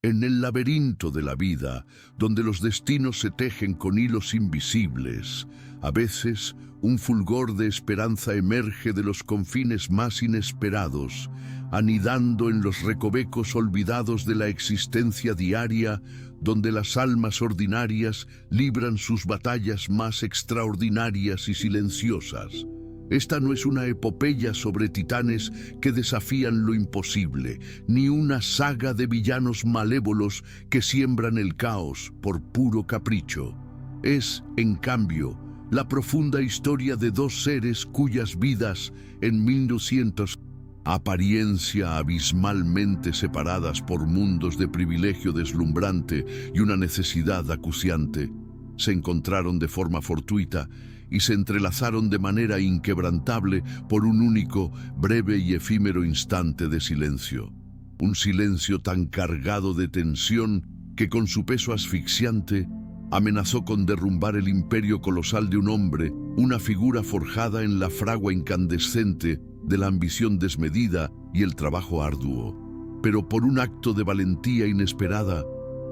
en el laberinto de la vida, donde los destinos se tejen con hilos invisibles. A veces, un fulgor de esperanza emerge de los confines más inesperados, anidando en los recovecos olvidados de la existencia diaria, donde las almas ordinarias libran sus batallas más extraordinarias y silenciosas. Esta no es una epopeya sobre titanes que desafían lo imposible, ni una saga de villanos malévolos que siembran el caos por puro capricho. Es, en cambio, la profunda historia de dos seres cuyas vidas, en 1200, apariencia abismalmente separadas por mundos de privilegio deslumbrante y una necesidad acuciante, se encontraron de forma fortuita y se entrelazaron de manera inquebrantable por un único, breve y efímero instante de silencio. Un silencio tan cargado de tensión que con su peso asfixiante amenazó con derrumbar el imperio colosal de un hombre, una figura forjada en la fragua incandescente de la ambición desmedida y el trabajo arduo. Pero por un acto de valentía inesperada,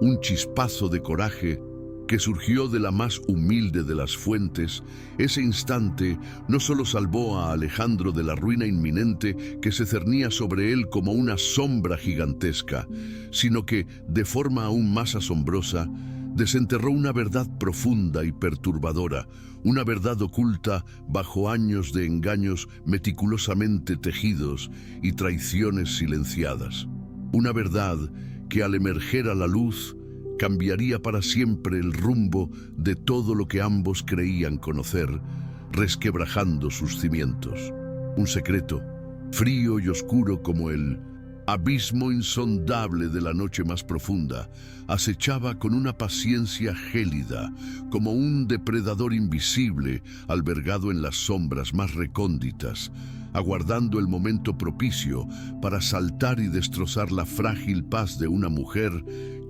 un chispazo de coraje que surgió de la más humilde de las fuentes, ese instante no solo salvó a Alejandro de la ruina inminente que se cernía sobre él como una sombra gigantesca, sino que, de forma aún más asombrosa, desenterró una verdad profunda y perturbadora, una verdad oculta bajo años de engaños meticulosamente tejidos y traiciones silenciadas. Una verdad que al emerger a la luz cambiaría para siempre el rumbo de todo lo que ambos creían conocer, resquebrajando sus cimientos. Un secreto, frío y oscuro como el abismo insondable de la noche más profunda, acechaba con una paciencia gélida, como un depredador invisible albergado en las sombras más recónditas, aguardando el momento propicio para saltar y destrozar la frágil paz de una mujer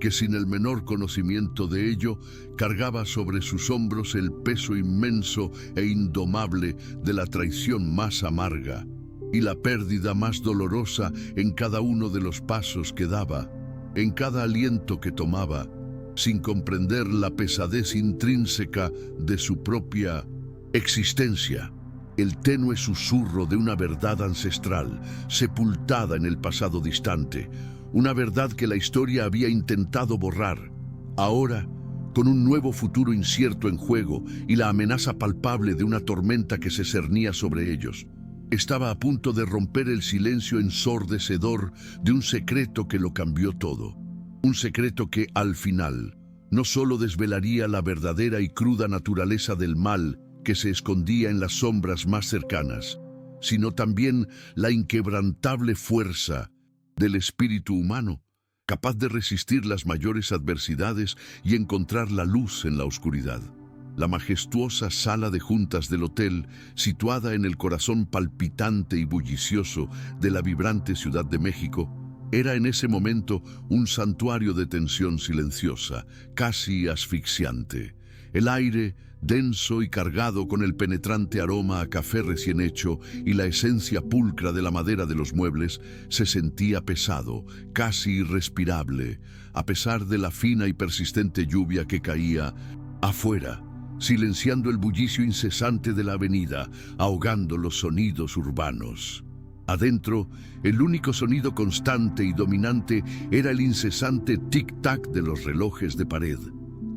que sin el menor conocimiento de ello cargaba sobre sus hombros el peso inmenso e indomable de la traición más amarga y la pérdida más dolorosa en cada uno de los pasos que daba, en cada aliento que tomaba, sin comprender la pesadez intrínseca de su propia existencia. El tenue susurro de una verdad ancestral, sepultada en el pasado distante, una verdad que la historia había intentado borrar. Ahora, con un nuevo futuro incierto en juego y la amenaza palpable de una tormenta que se cernía sobre ellos, estaba a punto de romper el silencio ensordecedor de un secreto que lo cambió todo. Un secreto que, al final, no solo desvelaría la verdadera y cruda naturaleza del mal que se escondía en las sombras más cercanas, sino también la inquebrantable fuerza del espíritu humano, capaz de resistir las mayores adversidades y encontrar la luz en la oscuridad. La majestuosa sala de juntas del hotel, situada en el corazón palpitante y bullicioso de la vibrante Ciudad de México, era en ese momento un santuario de tensión silenciosa, casi asfixiante. El aire, denso y cargado con el penetrante aroma a café recién hecho y la esencia pulcra de la madera de los muebles, se sentía pesado, casi irrespirable, a pesar de la fina y persistente lluvia que caía afuera, silenciando el bullicio incesante de la avenida, ahogando los sonidos urbanos. Adentro, el único sonido constante y dominante era el incesante tic-tac de los relojes de pared.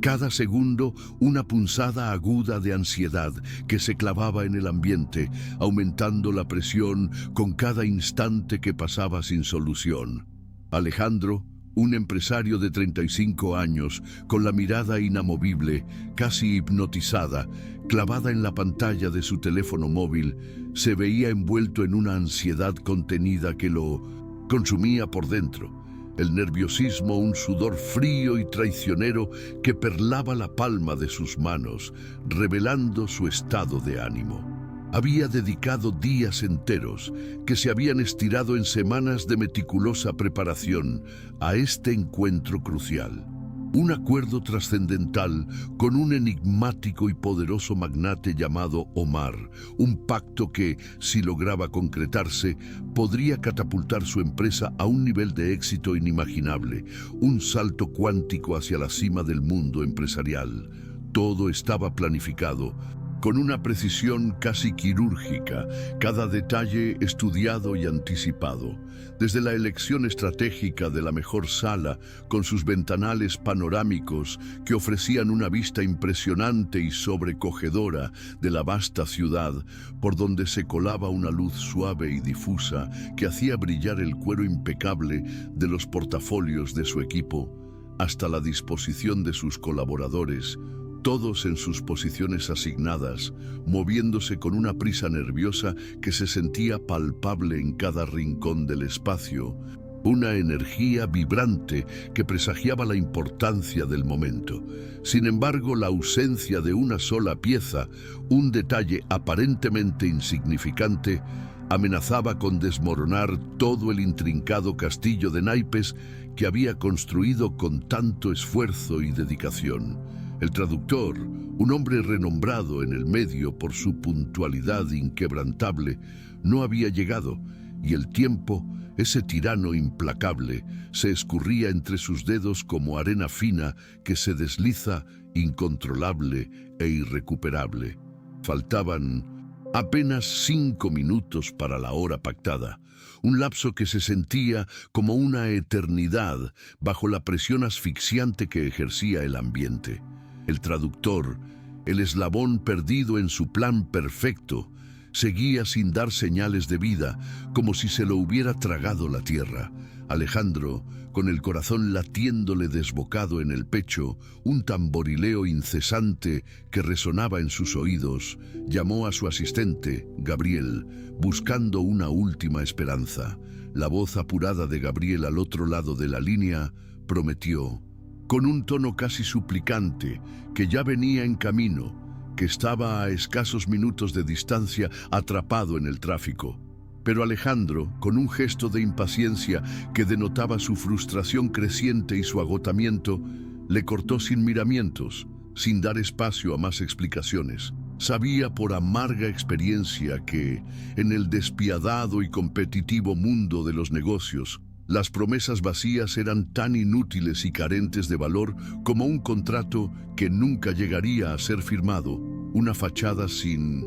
Cada segundo, una punzada aguda de ansiedad que se clavaba en el ambiente, aumentando la presión con cada instante que pasaba sin solución. Alejandro, un empresario de 35 años, con la mirada inamovible, casi hipnotizada, clavada en la pantalla de su teléfono móvil, se veía envuelto en una ansiedad contenida que lo consumía por dentro. El nerviosismo, un sudor frío y traicionero que perlaba la palma de sus manos, revelando su estado de ánimo. Había dedicado días enteros, que se habían estirado en semanas de meticulosa preparación, a este encuentro crucial. Un acuerdo trascendental con un enigmático y poderoso magnate llamado Omar, un pacto que, si lograba concretarse, podría catapultar su empresa a un nivel de éxito inimaginable, un salto cuántico hacia la cima del mundo empresarial. Todo estaba planificado, con una precisión casi quirúrgica, cada detalle estudiado y anticipado. Desde la elección estratégica de la mejor sala, con sus ventanales panorámicos que ofrecían una vista impresionante y sobrecogedora de la vasta ciudad, por donde se colaba una luz suave y difusa que hacía brillar el cuero impecable de los portafolios de su equipo, hasta la disposición de sus colaboradores, todos en sus posiciones asignadas, moviéndose con una prisa nerviosa que se sentía palpable en cada rincón del espacio, una energía vibrante que presagiaba la importancia del momento. Sin embargo, la ausencia de una sola pieza, un detalle aparentemente insignificante, amenazaba con desmoronar todo el intrincado castillo de naipes que había construido con tanto esfuerzo y dedicación. El traductor, un hombre renombrado en el medio por su puntualidad inquebrantable, no había llegado, y el tiempo, ese tirano implacable, se escurría entre sus dedos como arena fina que se desliza, incontrolable e irrecuperable. Faltaban apenas 5 minutos para la hora pactada, un lapso que se sentía como una eternidad bajo la presión asfixiante que ejercía el ambiente. El traductor, el eslabón perdido en su plan perfecto, seguía sin dar señales de vida, como si se lo hubiera tragado la tierra. Alejandro, con el corazón latiéndole desbocado en el pecho, un tamborileo incesante que resonaba en sus oídos, llamó a su asistente, Gabriel, buscando una última esperanza. La voz apurada de Gabriel al otro lado de la línea prometió, con un tono casi suplicante, que ya venía en camino, que estaba a escasos minutos de distancia atrapado en el tráfico. Pero Alejandro, con un gesto de impaciencia que denotaba su frustración creciente y su agotamiento, le cortó sin miramientos, sin dar espacio a más explicaciones. Sabía por amarga experiencia que, en el despiadado y competitivo mundo de los negocios, las promesas vacías eran tan inútiles y carentes de valor como un contrato que nunca llegaría a ser firmado, una fachada sin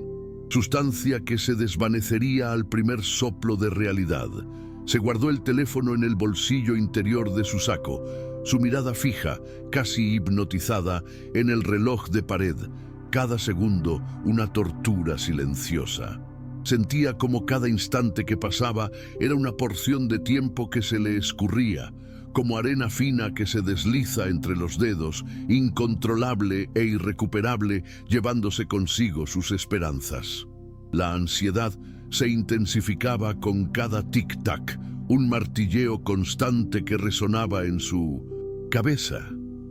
sustancia que se desvanecería al primer soplo de realidad. Se guardó el teléfono en el bolsillo interior de su saco, su mirada fija, casi hipnotizada, en el reloj de pared, cada segundo una tortura silenciosa. Sentía como cada instante que pasaba era una porción de tiempo que se le escurría, como arena fina que se desliza entre los dedos, incontrolable e irrecuperable, llevándose consigo sus esperanzas. La ansiedad se intensificaba con cada tic-tac, un martilleo constante que resonaba en su cabeza,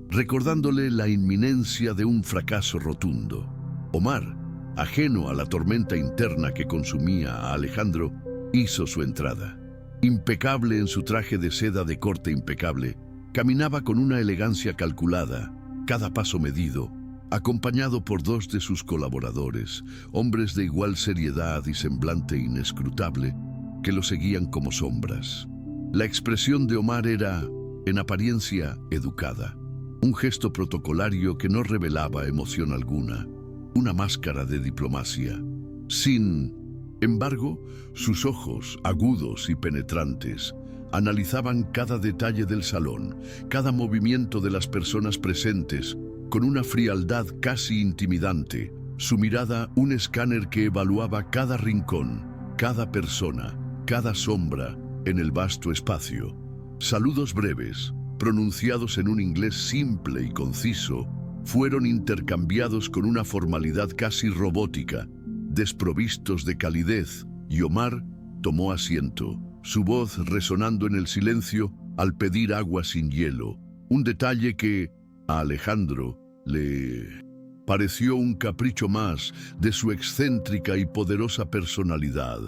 recordándole la inminencia de un fracaso rotundo. Omar, ajeno a la tormenta interna que consumía a Alejandro, hizo su entrada. Impecable en su traje de seda de corte impecable, caminaba con una elegancia calculada, cada paso medido, acompañado por 2 de sus colaboradores, hombres de igual seriedad y semblante inescrutable, que lo seguían como sombras. La expresión de Omar era, en apariencia, educada, un gesto protocolario que no revelaba emoción alguna, una máscara de diplomacia. Sin embargo, sus ojos, agudos y penetrantes, analizaban cada detalle del salón, cada movimiento de las personas presentes, con una frialdad casi intimidante, su mirada un escáner que evaluaba cada rincón, cada persona, cada sombra en el vasto espacio. Saludos breves, pronunciados en un inglés simple y conciso, fueron intercambiados con una formalidad casi robótica, desprovistos de calidez, y Omar tomó asiento, su voz resonando en el silencio al pedir agua sin hielo, un detalle que a Alejandro le pareció un capricho más de su excéntrica y poderosa personalidad,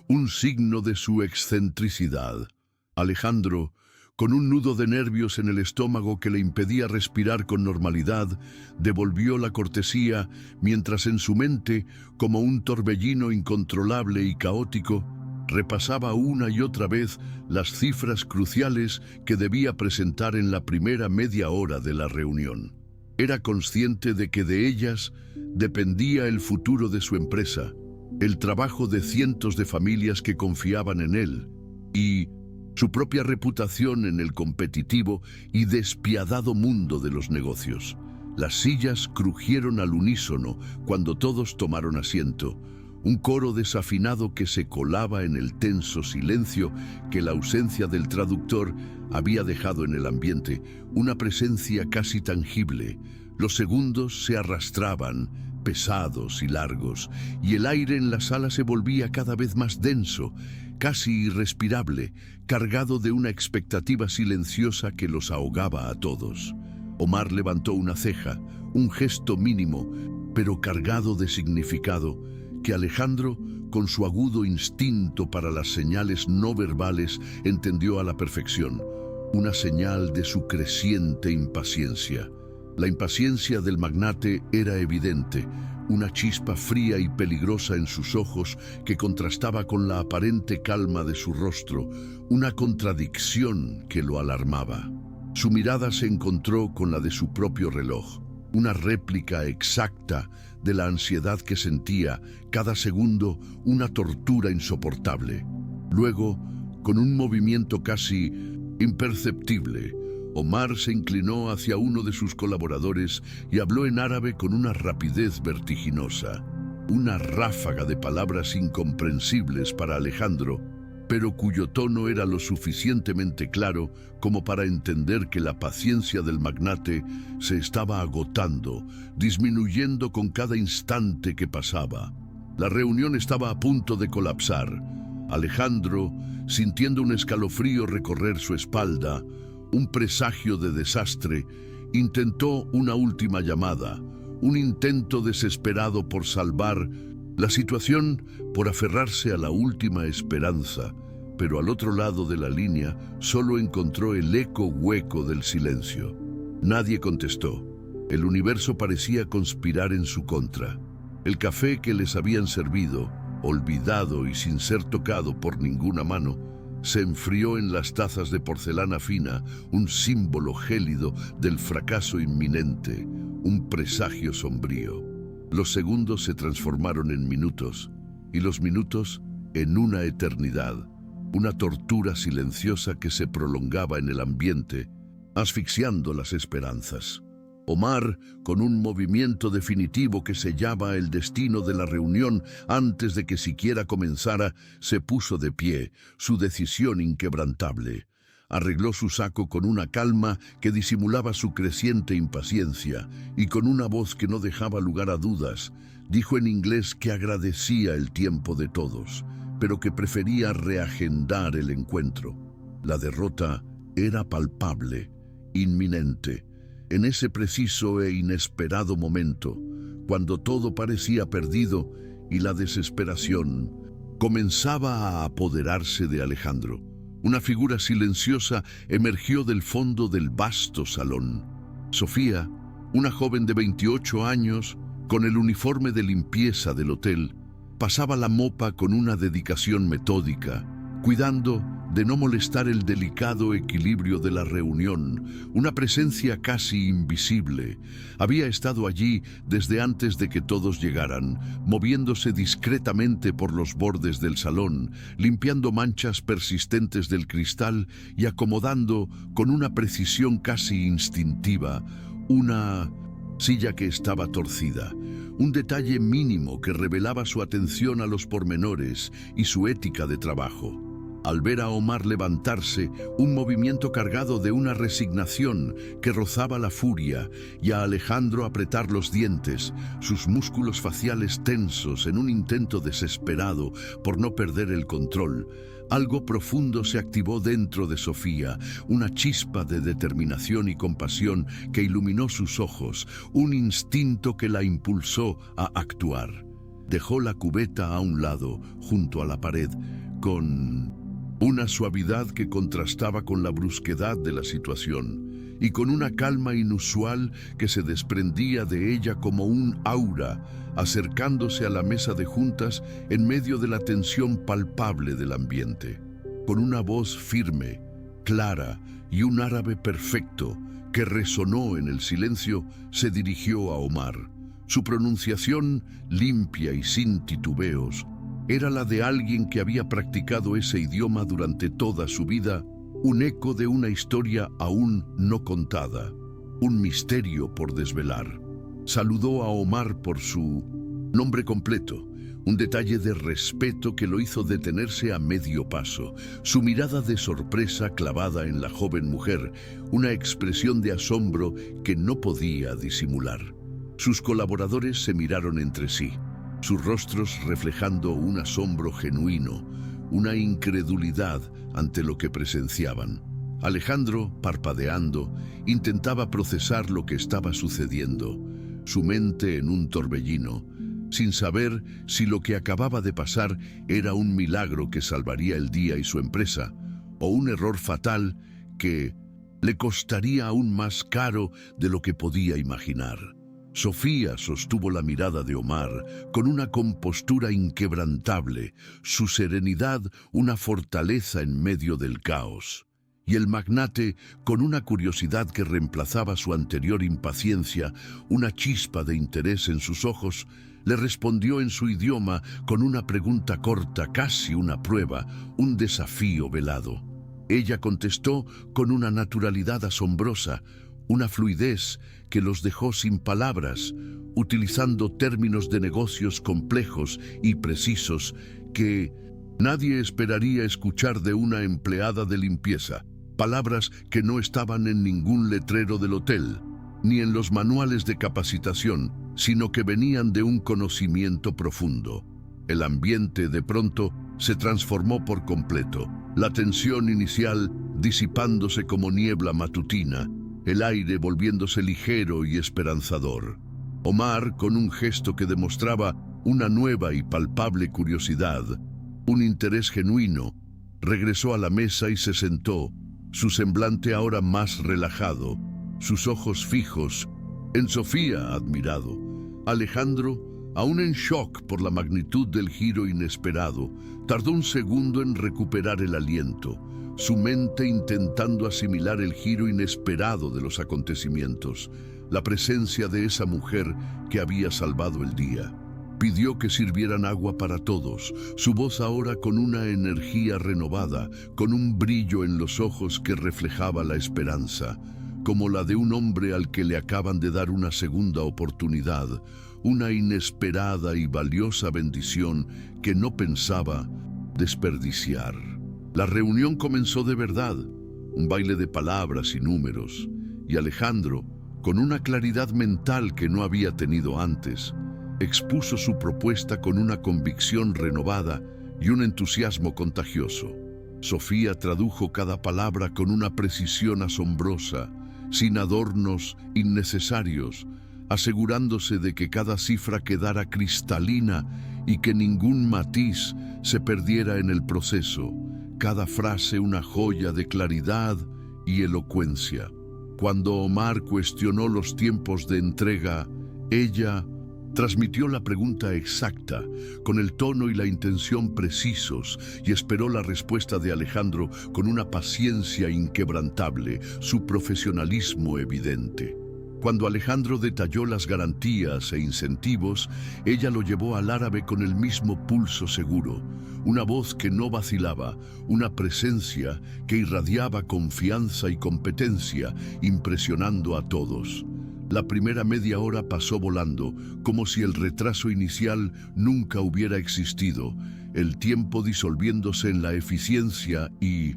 un signo de su excentricidad. Alejandro, Con un nudo de nervios en el estómago que le impedía respirar con normalidad, devolvió la cortesía mientras en su mente, como un torbellino incontrolable y caótico, repasaba una y otra vez las cifras cruciales que debía presentar en la primera media hora de la reunión. Era consciente de que de ellas dependía el futuro de su empresa, el trabajo de cientos de familias que confiaban en él y su propia reputación en el competitivo y despiadado mundo de los negocios. Las sillas crujieron al unísono cuando todos tomaron asiento, un coro desafinado que se colaba en el tenso silencio que la ausencia del traductor había dejado en el ambiente, una presencia casi tangible. Los segundos se arrastraban, pesados y largos, y el aire en la sala se volvía cada vez más denso, casi irrespirable, cargado de una expectativa silenciosa que los ahogaba a todos. Omar levantó una ceja, un gesto mínimo, pero cargado de significado, que Alejandro, con su agudo instinto para las señales no verbales, entendió a la perfección, una señal de su creciente impaciencia. La impaciencia del magnate era evidente, una chispa fría y peligrosa en sus ojos que contrastaba con la aparente calma de su rostro, una contradicción que lo alarmaba. Su mirada se encontró con la de su propio reloj, una réplica exacta de la ansiedad que sentía, cada segundo una tortura insoportable. Luego, con un movimiento casi imperceptible, Omar se inclinó hacia uno de sus colaboradores y habló en árabe con una rapidez vertiginosa. Una ráfaga de palabras incomprensibles para Alejandro, pero cuyo tono era lo suficientemente claro como para entender que la paciencia del magnate se estaba agotando, disminuyendo con cada instante que pasaba. La reunión estaba a punto de colapsar. Alejandro, sintiendo un escalofrío recorrer su espalda, un presagio de desastre, intentó una última llamada, un intento desesperado por salvar la situación, por aferrarse a la última esperanza, pero al otro lado de la línea solo encontró el eco hueco del silencio. Nadie contestó. El universo parecía conspirar en su contra. El café que les habían servido, olvidado y sin ser tocado por ninguna mano, se enfrió en las tazas de porcelana fina, un símbolo gélido del fracaso inminente, un presagio sombrío. Los segundos se transformaron en minutos, y los minutos en una eternidad, una tortura silenciosa que se prolongaba en el ambiente, asfixiando las esperanzas. Omar, con un movimiento definitivo que sellaba el destino de la reunión antes de que siquiera comenzara, se puso de pie, su decisión inquebrantable. Arregló su saco con una calma que disimulaba su creciente impaciencia y con una voz que no dejaba lugar a dudas, dijo en inglés que agradecía el tiempo de todos, pero que prefería reagendar el encuentro. La derrota era palpable, inminente. En ese preciso e inesperado momento, cuando todo parecía perdido y la desesperación comenzaba a apoderarse de Alejandro, una figura silenciosa emergió del fondo del vasto salón. Sofía, una joven de 28 años, con el uniforme de limpieza del hotel, pasaba la mopa con una dedicación metódica, cuidando de no molestar el delicado equilibrio de la reunión, una presencia casi invisible. Había estado allí desde antes de que todos llegaran, moviéndose discretamente por los bordes del salón, limpiando manchas persistentes del cristal y acomodando con una precisión casi instintiva una silla que estaba torcida. Un detalle mínimo que revelaba su atención a los pormenores y su ética de trabajo. Al ver a Omar levantarse, un movimiento cargado de una resignación que rozaba la furia, y a Alejandro apretar los dientes, sus músculos faciales tensos en un intento desesperado por no perder el control, algo profundo se activó dentro de Sofía, una chispa de determinación y compasión que iluminó sus ojos, un instinto que la impulsó a actuar. Dejó la cubeta a un lado, junto a la pared, con una suavidad que contrastaba con la brusquedad de la situación y con una calma inusual que se desprendía de ella como un aura, acercándose a la mesa de juntas en medio de la tensión palpable del ambiente. Con una voz firme, clara y un árabe perfecto que resonó en el silencio, se dirigió a Omar. Su pronunciación, limpia y sin titubeos, era la de alguien que había practicado ese idioma durante toda su vida, un eco de una historia aún no contada, un misterio por desvelar. Saludó a Omar por su nombre completo, un detalle de respeto que lo hizo detenerse a medio paso, su mirada de sorpresa clavada en la joven mujer, una expresión de asombro que no podía disimular. Sus colaboradores se miraron entre sí, sus rostros reflejando un asombro genuino, una incredulidad ante lo que presenciaban. Alejandro, parpadeando, intentaba procesar lo que estaba sucediendo, su mente en un torbellino, sin saber si lo que acababa de pasar era un milagro que salvaría el día y su empresa, o un error fatal que le costaría aún más caro de lo que podía imaginar. Sofía sostuvo la mirada de Omar con una compostura inquebrantable, su serenidad una fortaleza en medio del caos. Y el magnate, con una curiosidad que reemplazaba su anterior impaciencia, una chispa de interés en sus ojos, le respondió en su idioma con una pregunta corta, casi una prueba, un desafío velado. Ella contestó con una naturalidad asombrosa, una fluidez que los dejó sin palabras, utilizando términos de negocios complejos y precisos que nadie esperaría escuchar de una empleada de limpieza, palabras que no estaban en ningún letrero del hotel, ni en los manuales de capacitación, sino que venían de un conocimiento profundo. El ambiente, de pronto, se transformó por completo, la tensión inicial disipándose como niebla matutina, el aire volviéndose ligero y esperanzador. Omar, con un gesto que demostraba una nueva y palpable curiosidad, un interés genuino, regresó a la mesa y se sentó, su semblante ahora más relajado, sus ojos fijos en Sofía, admirado. Alejandro, aún en shock por la magnitud del giro inesperado, tardó un segundo en recuperar el aliento, su mente intentando asimilar el giro inesperado de los acontecimientos, la presencia de esa mujer que había salvado el día. Pidió que sirvieran agua para todos, su voz ahora con una energía renovada, con un brillo en los ojos que reflejaba la esperanza, como la de un hombre al que le acaban de dar una segunda oportunidad, una inesperada y valiosa bendición que no pensaba desperdiciar. La reunión comenzó de verdad, un baile de palabras y números, y Alejandro, con una claridad mental que no había tenido antes, expuso su propuesta con una convicción renovada y un entusiasmo contagioso. Sofía tradujo cada palabra con una precisión asombrosa, sin adornos innecesarios, asegurándose de que cada cifra quedara cristalina y que ningún matiz se perdiera en el proceso, cada frase una joya de claridad y elocuencia. Cuando Omar cuestionó los tiempos de entrega, ella transmitió la pregunta exacta, con el tono y la intención precisos, y esperó la respuesta de Alejandro con una paciencia inquebrantable, su profesionalismo evidente. Cuando Alejandro detalló las garantías e incentivos, ella lo llevó al árabe con el mismo pulso seguro, una voz que no vacilaba, una presencia que irradiaba confianza y competencia, impresionando a todos. La primera media hora pasó volando, como si el retraso inicial nunca hubiera existido, el tiempo disolviéndose en la eficiencia y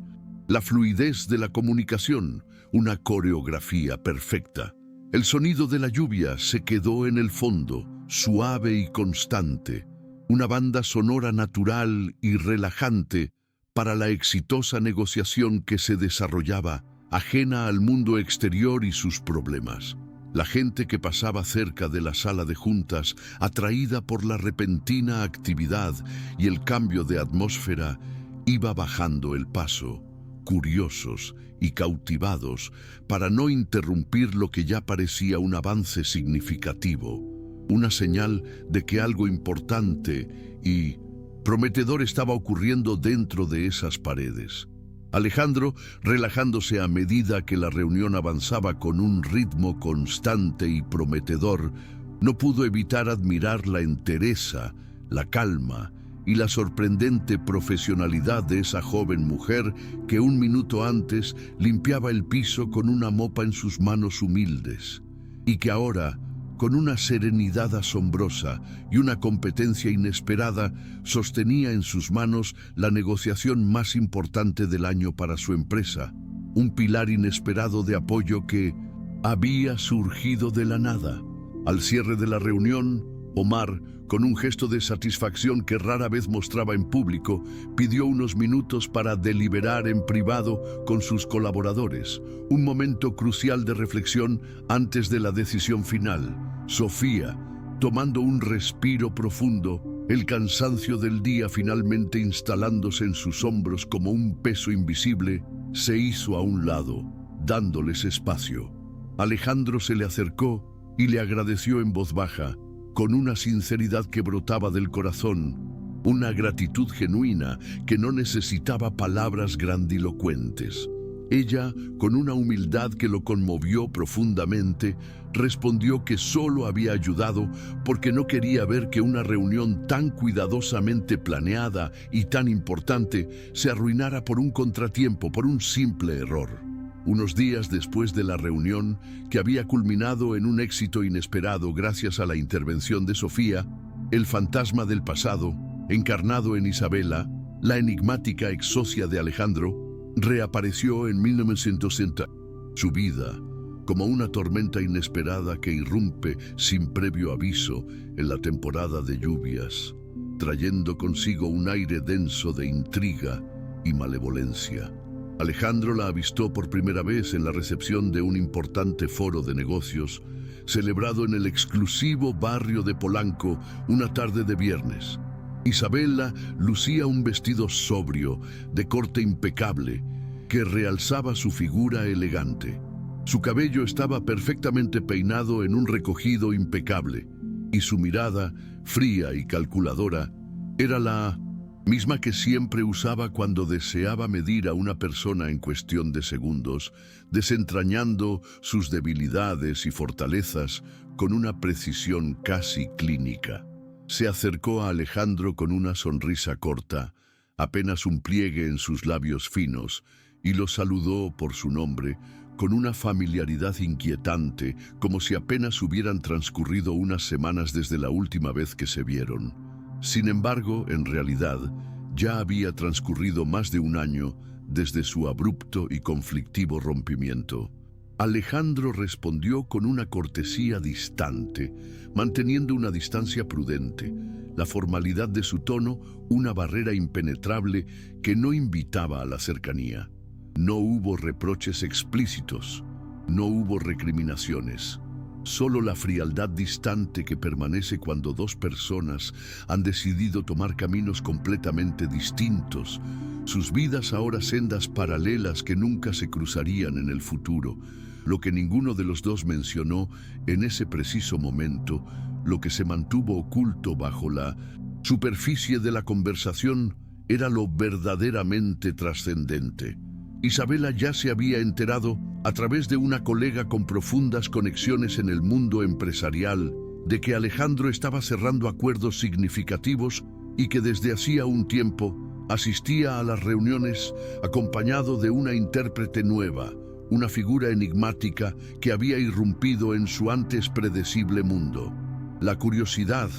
la fluidez de la comunicación, una coreografía perfecta. El sonido de la lluvia se quedó en el fondo, suave y constante, una banda sonora natural y relajante para la exitosa negociación que se desarrollaba, ajena al mundo exterior y sus problemas. La gente que pasaba cerca de la sala de juntas, atraída por la repentina actividad y el cambio de atmósfera, Iba bajando el paso, curiosos y cautivados, para no interrumpir lo que ya parecía un avance significativo, una señal de que algo importante y prometedor estaba ocurriendo dentro de esas paredes. Alejandro, relajándose a medida que la reunión avanzaba con un ritmo constante y prometedor, no pudo evitar admirar la entereza, la calma y la sorprendente profesionalidad de esa joven mujer que un minuto antes limpiaba el piso con una mopa en sus manos humildes y que ahora, con una serenidad asombrosa y una competencia inesperada, sostenía en sus manos la negociación más importante del año para su empresa, un pilar inesperado de apoyo que había surgido de la nada. Al cierre de la reunión, Omar, con un gesto de satisfacción que rara vez mostraba en público, pidió unos minutos para deliberar en privado con sus colaboradores, un momento crucial de reflexión antes de la decisión final. Sofía, tomando un respiro profundo, el cansancio del día finalmente instalándose en sus hombros como un peso invisible, se hizo a un lado, dándoles espacio. Alejandro se le acercó y le agradeció en voz baja, con una sinceridad que brotaba del corazón, una gratitud genuina que no necesitaba palabras grandilocuentes. Ella, con una humildad que lo conmovió profundamente, respondió que solo había ayudado porque no quería ver que una reunión tan cuidadosamente planeada y tan importante se arruinara por un contratiempo, por un simple error. Unos días después de la reunión, que había culminado en un éxito inesperado gracias a la intervención de Sofía, el fantasma del pasado, encarnado en Isabela, la enigmática ex socia de Alejandro, reapareció en 1960. Su vida, como una tormenta inesperada que irrumpe sin previo aviso en la temporada de lluvias, trayendo consigo un aire denso de intriga y malevolencia. Alejandro la avistó por primera vez en la recepción de un importante foro de negocios, celebrado en el exclusivo barrio de Polanco una tarde de viernes. Isabela lucía un vestido sobrio, de corte impecable, que realzaba su figura elegante. Su cabello estaba perfectamente peinado en un recogido impecable, y su mirada, fría y calculadora, era la misma que siempre usaba cuando deseaba medir a una persona en cuestión de segundos, desentrañando sus debilidades y fortalezas con una precisión casi clínica. Se acercó a Alejandro con una sonrisa corta, apenas un pliegue en sus labios finos, y lo saludó por su nombre con una familiaridad inquietante, como si apenas hubieran transcurrido unas semanas desde la última vez que se vieron. Sin embargo, en realidad, ya había transcurrido más de un año desde su abrupto y conflictivo rompimiento. Alejandro respondió con una cortesía distante, manteniendo una distancia prudente, la formalidad de su tono una barrera impenetrable que no invitaba a la cercanía. No hubo reproches explícitos, no hubo recriminaciones. Solo la frialdad distante que permanece cuando dos personas han decidido tomar caminos completamente distintos, sus vidas ahora sendas paralelas que nunca se cruzarían en el futuro. Lo que ninguno de los dos mencionó en ese preciso momento, lo que se mantuvo oculto bajo la superficie de la conversación, era lo verdaderamente trascendente. Isabela ya se había enterado, a través de una colega con profundas conexiones en el mundo empresarial, de que Alejandro estaba cerrando acuerdos significativos y que desde hacía un tiempo asistía a las reuniones acompañado de una intérprete nueva, una figura enigmática que había irrumpido en su antes predecible mundo. La curiosidad,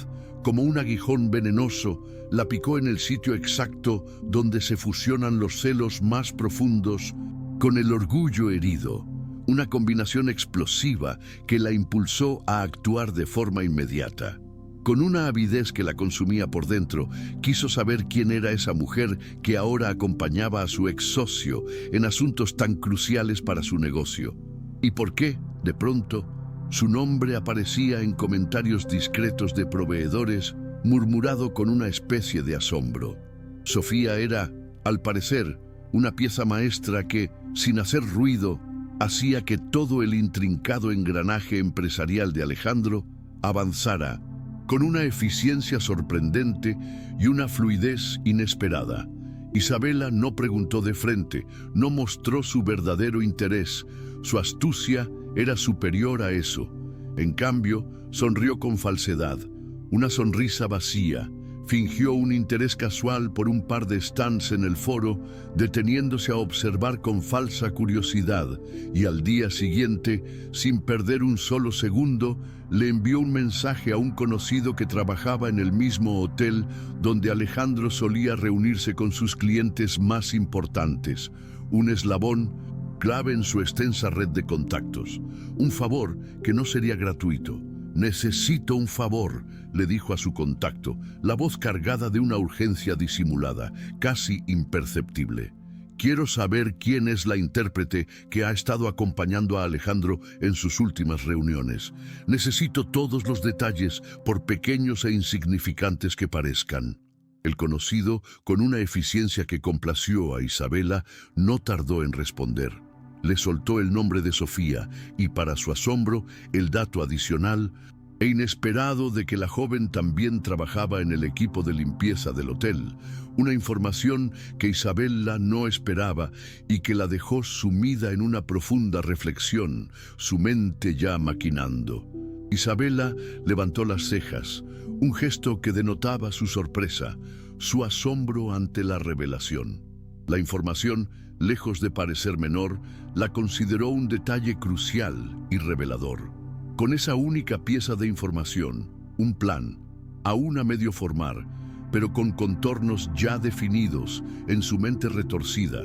como un aguijón venenoso, la picó en el sitio exacto donde se fusionan los celos más profundos con el orgullo herido, una combinación explosiva que la impulsó a actuar de forma inmediata. Con una avidez que la consumía por dentro, quiso saber quién era esa mujer que ahora acompañaba a su ex socio en asuntos tan cruciales para su negocio. ¿Y por qué, de pronto, su nombre aparecía en comentarios discretos de proveedores, murmurado con una especie de asombro? Sofía era, Al parecer, una pieza maestra que, sin hacer ruido, hacía que todo el intrincado engranaje empresarial de Alejandro avanzara con una eficiencia sorprendente y una fluidez inesperada. Isabela no preguntó de frente, no mostró su verdadero interés. Su astucia era superior a eso. En cambio, sonrió con falsedad, una sonrisa vacía. Fingió un interés casual por un par de stands en el foro, deteniéndose a observar con falsa curiosidad, y al día siguiente, sin perder un solo segundo, le envió un mensaje a un conocido que trabajaba en el mismo hotel donde Alejandro solía reunirse con sus clientes más importantes, un eslabón clave en su extensa red de contactos, un favor que no sería gratuito. «Necesito un favor», le dijo a su contacto, la voz cargada de una urgencia disimulada, casi imperceptible. «Quiero saber quién es la intérprete que ha estado acompañando a Alejandro en sus últimas reuniones. Necesito todos los detalles, por pequeños e insignificantes que parezcan». El conocido, con una eficiencia que complació a Isabela, no tardó en responder. Le soltó el nombre de Sofía y, para su asombro, el dato adicional e inesperado de que la joven también trabajaba en el equipo de limpieza del hotel, una información que Isabela no esperaba y que la dejó sumida en una profunda reflexión, su mente ya maquinando. Isabela levantó las cejas, un gesto que denotaba su sorpresa, su asombro ante la revelación. La información, lejos de parecer menor, la consideró un detalle crucial y revelador. Con esa única pieza de información, un plan, aún a medio formar, pero con contornos ya definidos en su mente retorcida,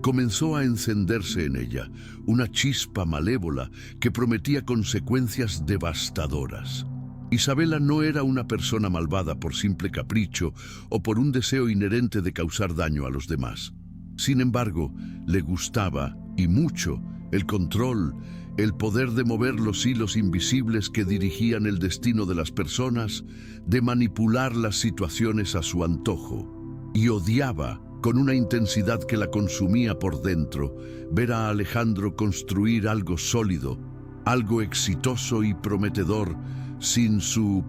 comenzó a encenderse en ella una chispa malévola que prometía consecuencias devastadoras. Isabela no era una persona malvada por simple capricho o por un deseo inherente de causar daño a los demás. Sin embargo, le gustaba, y mucho, el control, el poder de mover los hilos invisibles que dirigían el destino de las personas, de manipular las situaciones a su antojo. Y odiaba, con una intensidad que la consumía por dentro, ver a Alejandro construir algo sólido, algo exitoso y prometedor, sin su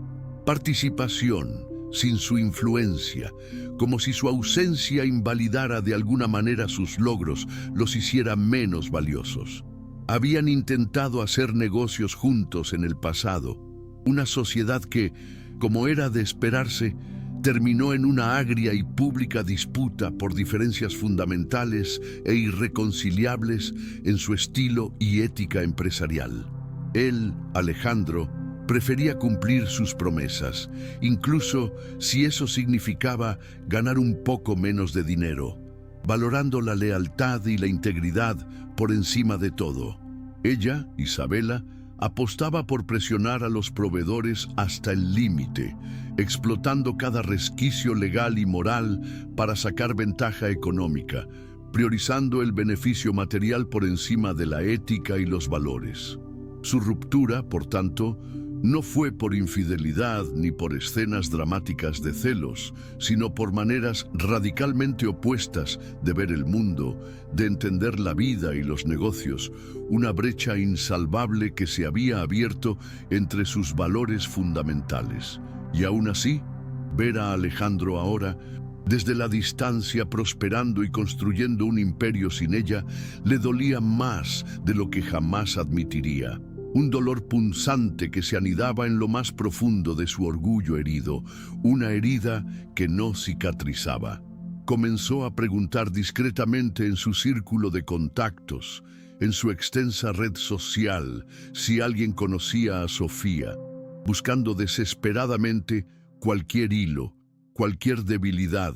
participación, sin su influencia, como si su ausencia invalidara de alguna manera sus logros, los hiciera menos valiosos. Habían intentado hacer negocios juntos en el pasado, una sociedad que, como era de esperarse, terminó en una agria y pública disputa por diferencias fundamentales e irreconciliables en su estilo y ética empresarial. Él, Alejandro, prefería cumplir sus promesas, incluso si eso significaba ganar un poco menos de dinero, valorando la lealtad y la integridad por encima de todo. Ella, Isabela, apostaba por presionar a los proveedores hasta el límite, explotando cada resquicio legal y moral para sacar ventaja económica, priorizando el beneficio material por encima de la ética y los valores. Su ruptura, por tanto, no fue por infidelidad ni por escenas dramáticas de celos, sino por maneras radicalmente opuestas de ver el mundo, de entender la vida y los negocios, una brecha insalvable que se había abierto entre sus valores fundamentales. Y aún así, ver a Alejandro ahora, desde la distancia prosperando y construyendo un imperio sin ella, le dolía más de lo que jamás admitiría. Un dolor punzante que se anidaba en lo más profundo de su orgullo herido, una herida que no cicatrizaba. Comenzó a preguntar discretamente en su círculo de contactos, en su extensa red social, si alguien conocía a Sofía, buscando desesperadamente cualquier hilo, cualquier debilidad,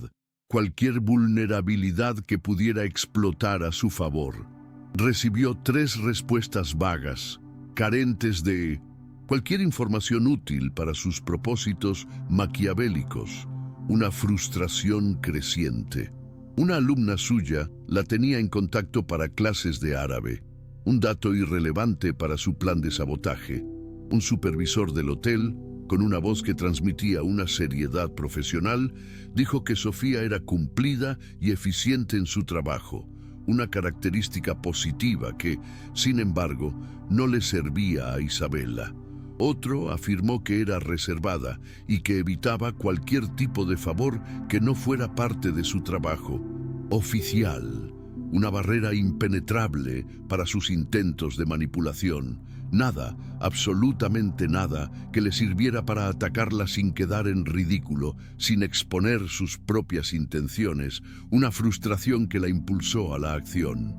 cualquier vulnerabilidad que pudiera explotar a su favor. Recibió 3 respuestas vagas, carentes de cualquier información útil para sus propósitos maquiavélicos, una frustración creciente. Una alumna suya la tenía en contacto para clases de árabe, un dato irrelevante para su plan de sabotaje. Un supervisor del hotel Con una voz que transmitía una seriedad profesional, dijo que Sofía era cumplida y eficiente en su trabajo, una característica positiva que, sin embargo, no le servía a Isabela. Otro afirmó que era reservada y que evitaba cualquier tipo de favor que no fuera parte de su trabajo. Oficial, una barrera impenetrable para sus intentos de manipulación. Nada, absolutamente nada, que le sirviera para atacarla sin quedar en ridículo, sin exponer sus propias intenciones, una frustración que la impulsó a la acción.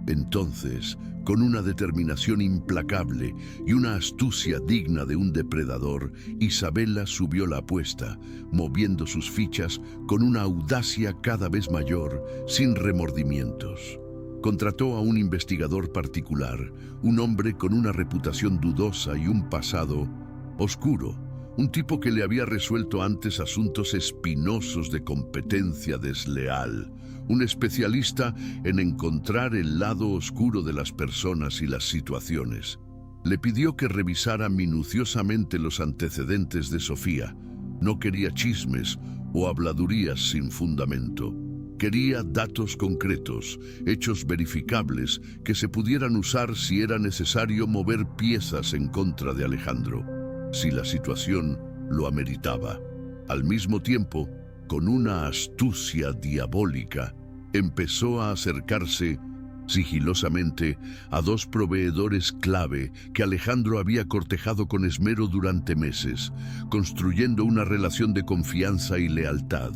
Entonces, con una determinación implacable y una astucia digna de un depredador, Isabela subió la apuesta, moviendo sus fichas con una audacia cada vez mayor, sin remordimientos. Contrató a un investigador particular, un hombre con una reputación dudosa y un pasado oscuro, un tipo que le había resuelto antes asuntos espinosos de competencia desleal, un especialista en encontrar el lado oscuro de las personas y las situaciones. Le pidió que revisara minuciosamente los antecedentes de Sofía. No quería chismes o habladurías sin fundamento. Quería datos concretos, hechos verificables, que se pudieran usar si era necesario mover piezas en contra de Alejandro, si la situación lo ameritaba. Al mismo tiempo, con una astucia diabólica, empezó a acercarse sigilosamente a dos proveedores clave que Alejandro había cortejado con esmero durante meses, construyendo una relación de confianza y lealtad.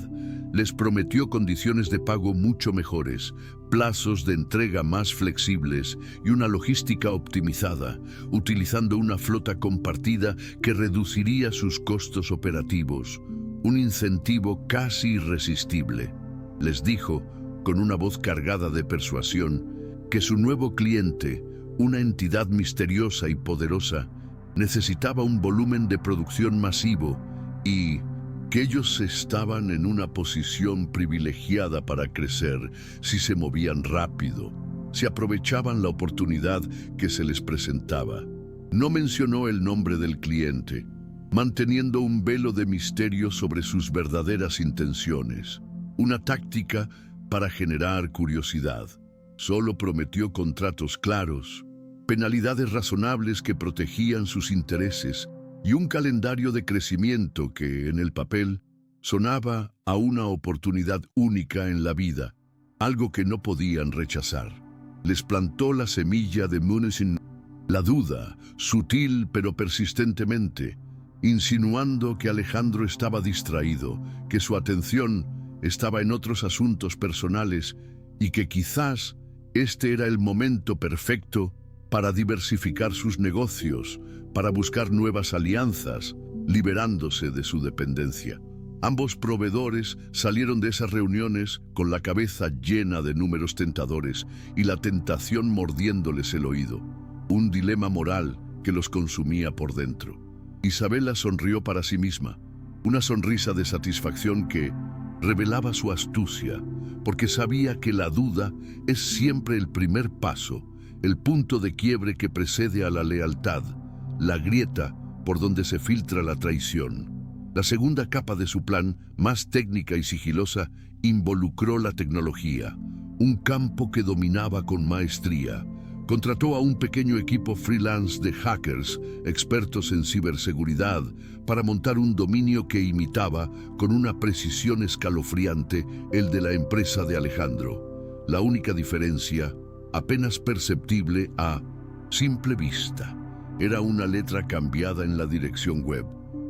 Les prometió condiciones de pago mucho mejores, plazos de entrega más flexibles y una logística optimizada, utilizando una flota compartida que reduciría sus costos operativos, un incentivo casi irresistible. Les dijo, con una voz cargada de persuasión, que su nuevo cliente, una entidad misteriosa y poderosa, necesitaba un volumen de producción masivo y que ellos estaban en una posición privilegiada para crecer si se movían rápido, si aprovechaban la oportunidad que se les presentaba. No mencionó el nombre del cliente, manteniendo un velo de misterio sobre sus verdaderas intenciones, una táctica para generar curiosidad. Solo prometió contratos claros, penalidades razonables que protegían sus intereses y un calendario de crecimiento que, en el papel, sonaba a una oportunidad única en la vida, algo que no podían rechazar. Les plantó la semilla de Munesin, la duda, sutil pero persistentemente, insinuando que Alejandro estaba distraído, que su atención estaba en otros asuntos personales y que quizás este era el momento perfecto para diversificar sus negocios, para buscar nuevas alianzas, liberándose de su dependencia. Ambos proveedores salieron de esas reuniones con la cabeza llena de números tentadores y la tentación mordiéndoles el oído, un dilema moral que los consumía por dentro. Isabela sonrió para sí misma, una sonrisa de satisfacción que revelaba su astucia, porque sabía que la duda es siempre el primer paso, el punto de quiebre que precede a la lealtad, la grieta por donde se filtra la traición. La segunda capa de su plan, más técnica y sigilosa, involucró la tecnología, un campo que dominaba con maestría. Contrató a un pequeño equipo freelance de hackers, expertos en ciberseguridad, para montar un dominio que imitaba, con una precisión escalofriante, el de la empresa de Alejandro. La única diferencia, apenas perceptible a simple vista, era una letra cambiada en la dirección web,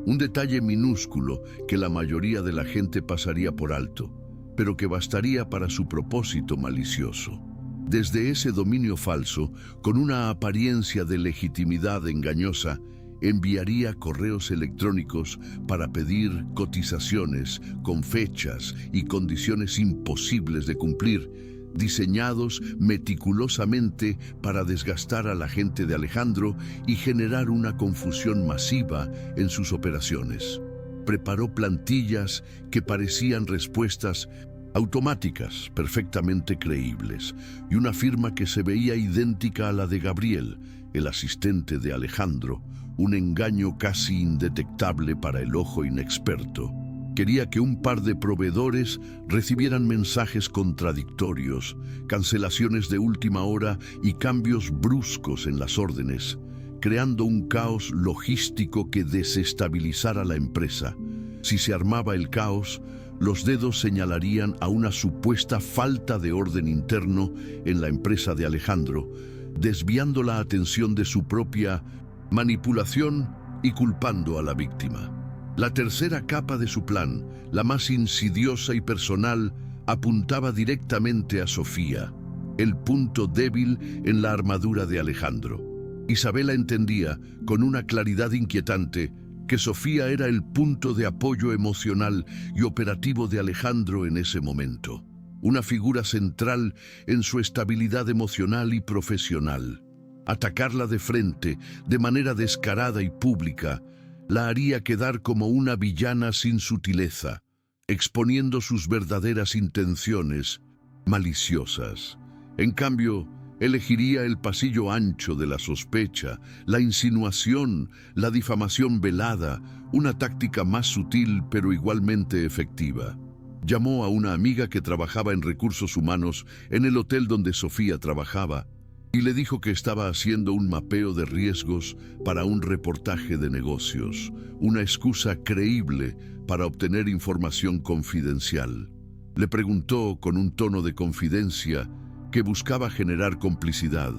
un detalle minúsculo que la mayoría de la gente pasaría por alto, pero que bastaría para su propósito malicioso. Desde ese dominio falso, con una apariencia de legitimidad engañosa, enviaría correos electrónicos para pedir cotizaciones con fechas y condiciones imposibles de cumplir, diseñados meticulosamente para desgastar a la gente de Alejandro y generar una confusión masiva en sus operaciones. Preparó plantillas que parecían respuestas automáticas, perfectamente creíbles, y una firma que se veía idéntica a la de Gabriel, el asistente de Alejandro, un engaño casi indetectable para el ojo inexperto. Quería que un par de proveedores recibieran mensajes contradictorios, cancelaciones de última hora y cambios bruscos en las órdenes, creando un caos logístico que desestabilizara la empresa. Si se armaba el caos, los dedos señalarían a una supuesta falta de orden interno en la empresa de Alejandro, desviando la atención de su propia manipulación y culpando a la víctima. La tercera capa de su plan, la más insidiosa y personal, apuntaba directamente a Sofía, el punto débil en la armadura de Alejandro. Isabela entendía, con una claridad inquietante, que Sofía era el punto de apoyo emocional y operativo de Alejandro en ese momento, una figura central en su estabilidad emocional y profesional. Atacarla de frente, de manera descarada y pública, la haría quedar como una villana sin sutileza, exponiendo sus verdaderas intenciones maliciosas. En cambio, elegiría el pasillo ancho de la sospecha, la insinuación, la difamación velada, una táctica más sutil pero igualmente efectiva. Llamó a una amiga que trabajaba en recursos humanos en el hotel donde Sofía trabajaba y le dijo que estaba haciendo un mapeo de riesgos para un reportaje de negocios, una excusa creíble para obtener información confidencial. Le preguntó con un tono de confidencia que buscaba generar complicidad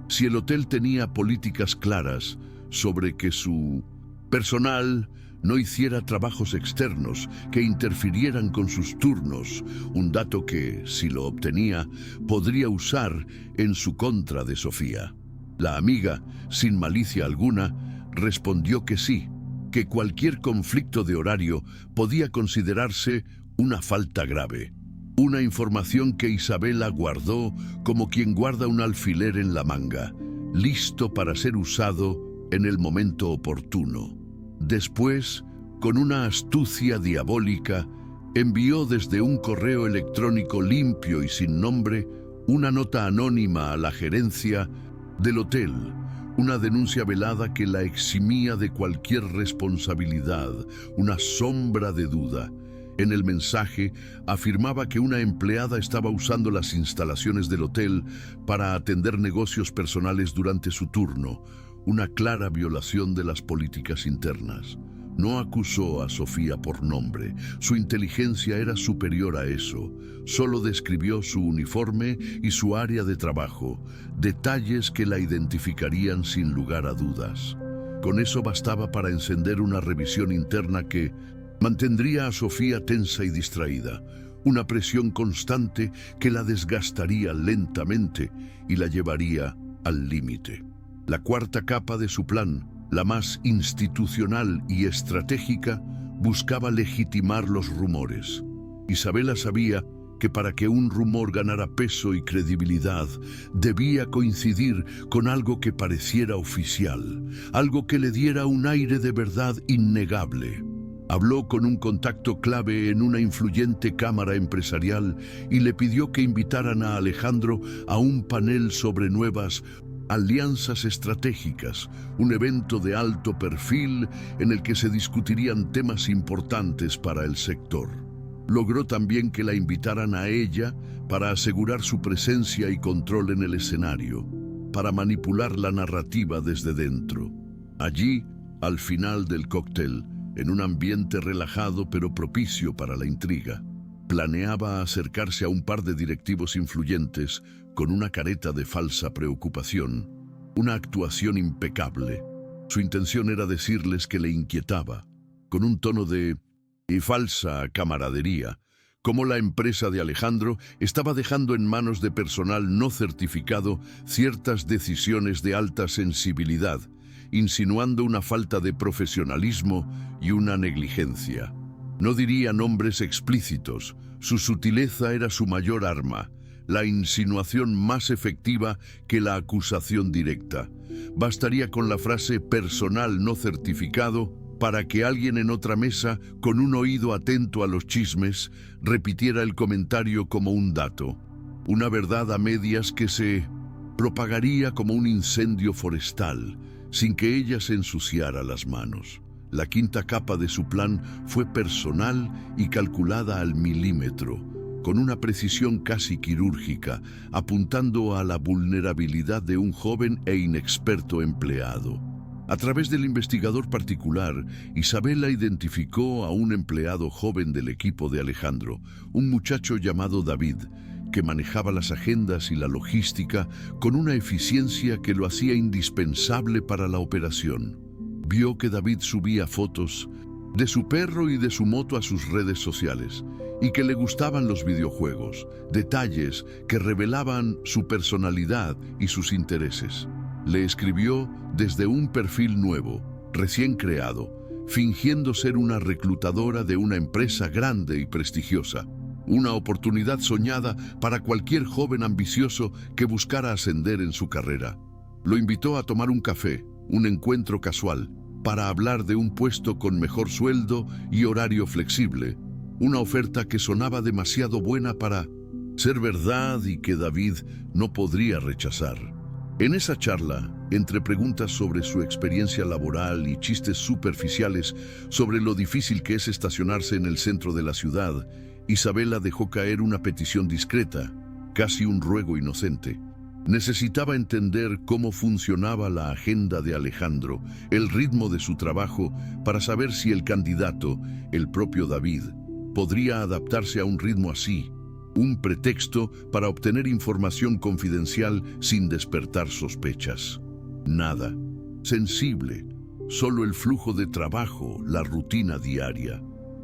si el hotel tenía políticas claras sobre que su personal no hiciera trabajos externos que interfirieran con sus turnos, un dato que, si lo obtenía, podría usar en su contra de Sofía. La amiga, sin malicia alguna, respondió que sí, que cualquier conflicto de horario podía considerarse una falta grave. Una información que Isabela guardó como quien guarda un alfiler en la manga, listo para ser usado en el momento oportuno. Después, con una astucia diabólica, envió desde un correo electrónico limpio y sin nombre una nota anónima a la gerencia del hotel, una denuncia velada que la eximía de cualquier responsabilidad, una sombra de duda. En el mensaje afirmaba que una empleada estaba usando las instalaciones del hotel para atender negocios personales durante su turno, una clara violación de las políticas internas. No acusó a Sofía por nombre, su inteligencia era superior a eso. Solo describió su uniforme y su área de trabajo, detalles que la identificarían sin lugar a dudas. Con eso bastaba para encender una revisión interna que mantendría a Sofía tensa y distraída, una presión constante que la desgastaría lentamente y la llevaría al límite. La cuarta capa de su plan, la más institucional y estratégica, buscaba legitimar los rumores. Isabela sabía que para que un rumor ganara peso y credibilidad, debía coincidir con algo que pareciera oficial, algo que le diera un aire de verdad innegable. Habló con un contacto clave en una influyente cámara empresarial y le pidió que invitaran a Alejandro a un panel sobre nuevas alianzas estratégicas, un evento de alto perfil en el que se discutirían temas importantes para el sector. Logró también que la invitaran a ella para asegurar su presencia y control en el escenario, para manipular la narrativa desde dentro. Allí, al final del cóctel, en un ambiente relajado pero propicio para la intriga, planeaba acercarse a un par de directivos influyentes con una careta de falsa preocupación, una actuación impecable. Su intención era decirles que le inquietaba, con un tono de falsa camaradería, cómo la empresa de Alejandro estaba dejando en manos de personal no certificado ciertas decisiones de alta sensibilidad, insinuando una falta de profesionalismo y una negligencia. No diría nombres explícitos, su sutileza era su mayor arma, la insinuación más efectiva que la acusación directa. Bastaría con la frase personal no certificado para que alguien en otra mesa, con un oído atento a los chismes, repitiera el comentario como un dato, una verdad a medias que se propagaría como un incendio forestal, sin que ella se ensuciara las manos. La quinta capa de su plan fue personal y calculada al milímetro, con una precisión casi quirúrgica, apuntando a la vulnerabilidad de un joven e inexperto empleado. A través del investigador particular, Isabela identificó a un empleado joven del equipo de Alejandro, un muchacho llamado David, que manejaba las agendas y la logística con una eficiencia que lo hacía indispensable para la operación. Vio que David subía fotos de su perro y de su moto a sus redes sociales, y que le gustaban los videojuegos, detalles que revelaban su personalidad y sus intereses. Le escribió desde un perfil nuevo, recién creado, fingiendo ser una reclutadora de una empresa grande y prestigiosa, una oportunidad soñada para cualquier joven ambicioso que buscara ascender en su carrera. Lo invitó a tomar un café, un encuentro casual, para hablar de un puesto con mejor sueldo y horario flexible, una oferta que sonaba demasiado buena para ser verdad y que David no podría rechazar. En esa charla, entre preguntas sobre su experiencia laboral y chistes superficiales sobre lo difícil que es estacionarse en el centro de la ciudad, Isabela dejó caer una petición discreta, casi un ruego inocente. Necesitaba entender cómo funcionaba la agenda de Alejandro, el ritmo de su trabajo, para saber si el candidato, el propio David, podría adaptarse a un ritmo así, un pretexto para obtener información confidencial sin despertar sospechas. Nada. Sensible. Solo el flujo de trabajo, la rutina diaria.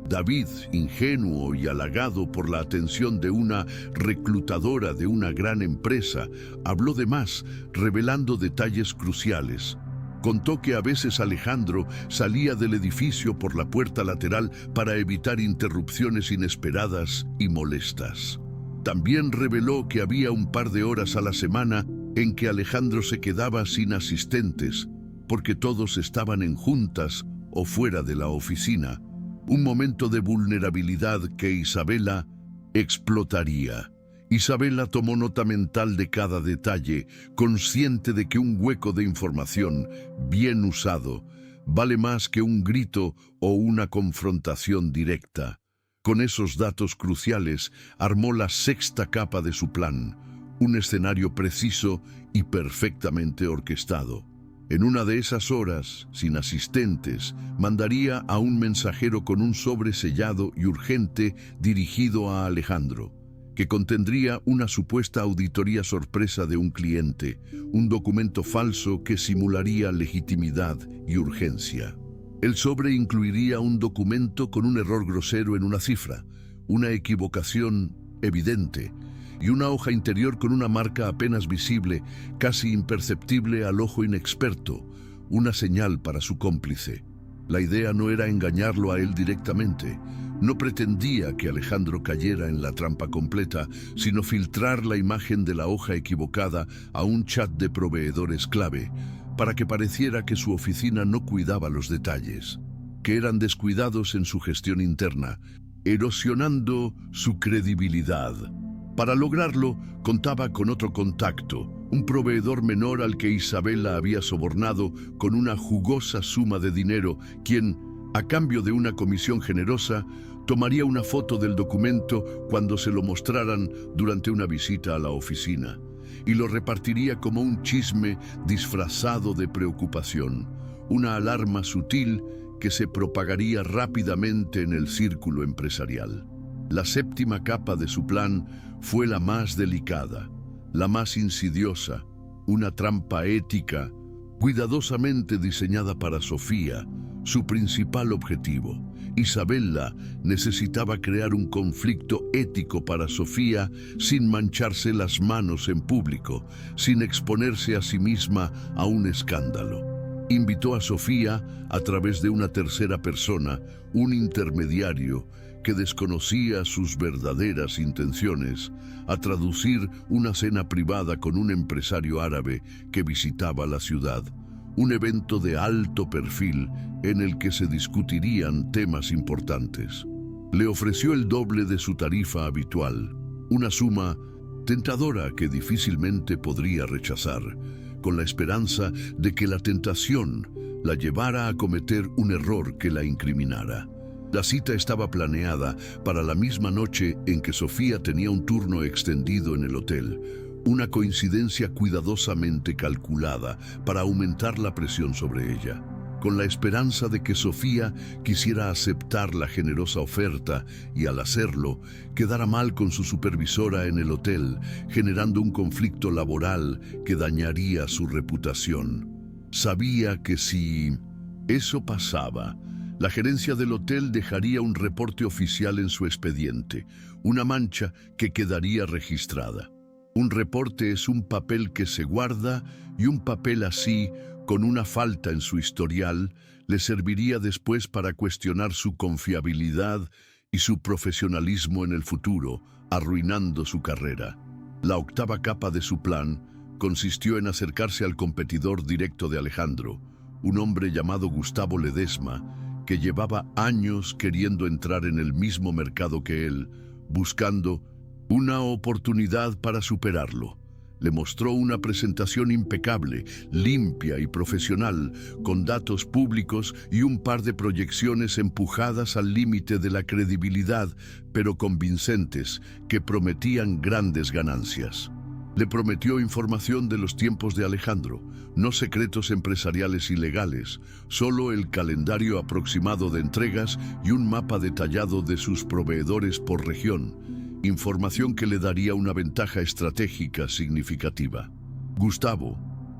David, ingenuo y halagado por la atención de una reclutadora de una gran empresa, habló de más, revelando detalles cruciales. Contó que a veces Alejandro salía del edificio por la puerta lateral para evitar interrupciones inesperadas y molestas. También reveló que había un par de horas a la semana en que Alejandro se quedaba sin asistentes, porque todos estaban en juntas o fuera de la oficina. Un momento de vulnerabilidad que Isabela explotaría. Isabela tomó nota mental de cada detalle, consciente de que un hueco de información, bien usado, vale más que un grito o una confrontación directa. Con esos datos cruciales, armó la sexta capa de su plan, un escenario preciso y perfectamente orquestado. En una de esas horas, sin asistentes, mandaría a un mensajero con un sobre sellado y urgente dirigido a Alejandro, que contendría una supuesta auditoría sorpresa de un cliente, un documento falso que simularía legitimidad y urgencia. El sobre incluiría un documento con un error grosero en una cifra, una equivocación evidente, y una hoja interior con una marca apenas visible, casi imperceptible al ojo inexperto, una señal para su cómplice. La idea no era engañarlo a él directamente. No pretendía que Alejandro cayera en la trampa completa, sino filtrar la imagen de la hoja equivocada a un chat de proveedores clave, para que pareciera que su oficina no cuidaba los detalles, que eran descuidados en su gestión interna, erosionando su credibilidad. Para lograrlo, contaba con otro contacto, un proveedor menor al que Isabela había sobornado con una jugosa suma de dinero, quien, a cambio de una comisión generosa, tomaría una foto del documento cuando se lo mostraran durante una visita a la oficina, y lo repartiría como un chisme disfrazado de preocupación, una alarma sutil que se propagaría rápidamente en el círculo empresarial. La séptima capa de su plan fue la más delicada, la más insidiosa, una trampa ética, cuidadosamente diseñada para Sofía, su principal objetivo. Isabela necesitaba crear un conflicto ético para Sofía sin mancharse las manos en público, sin exponerse a sí misma a un escándalo. Invitó a Sofía, a través de una tercera persona, un intermediario, que desconocía sus verdaderas intenciones, a traducir una cena privada con un empresario árabe que visitaba la ciudad, un evento de alto perfil en el que se discutirían temas importantes. Le ofreció el doble de su tarifa habitual, una suma tentadora que difícilmente podría rechazar, con la esperanza de que la tentación la llevara a cometer un error que la incriminara. La cita estaba planeada para la misma noche en que Sofía tenía un turno extendido en el hotel, una coincidencia cuidadosamente calculada para aumentar la presión sobre ella, con la esperanza de que Sofía quisiera aceptar la generosa oferta y, al hacerlo, quedara mal con su supervisora en el hotel, generando un conflicto laboral que dañaría su reputación. Sabía que si eso pasaba, la gerencia del hotel dejaría un reporte oficial en su expediente, una mancha que quedaría registrada. Un reporte es un papel que se guarda, y un papel así, con una falta en su historial, le serviría después para cuestionar su confiabilidad y su profesionalismo en el futuro, arruinando su carrera. La octava capa de su plan consistió en acercarse al competidor directo de Alejandro, un hombre llamado Gustavo Ledesma, que llevaba años queriendo entrar en el mismo mercado que él, buscando una oportunidad para superarlo. Le mostró una presentación impecable, limpia y profesional, con datos públicos y un par de proyecciones empujadas al límite de la credibilidad, pero convincentes, que prometían grandes ganancias. Le prometió información de los tiempos de Alejandro, no secretos empresariales ilegales, solo el calendario aproximado de entregas y un mapa detallado de sus proveedores por región, información que le daría una ventaja estratégica significativa. Gustavo,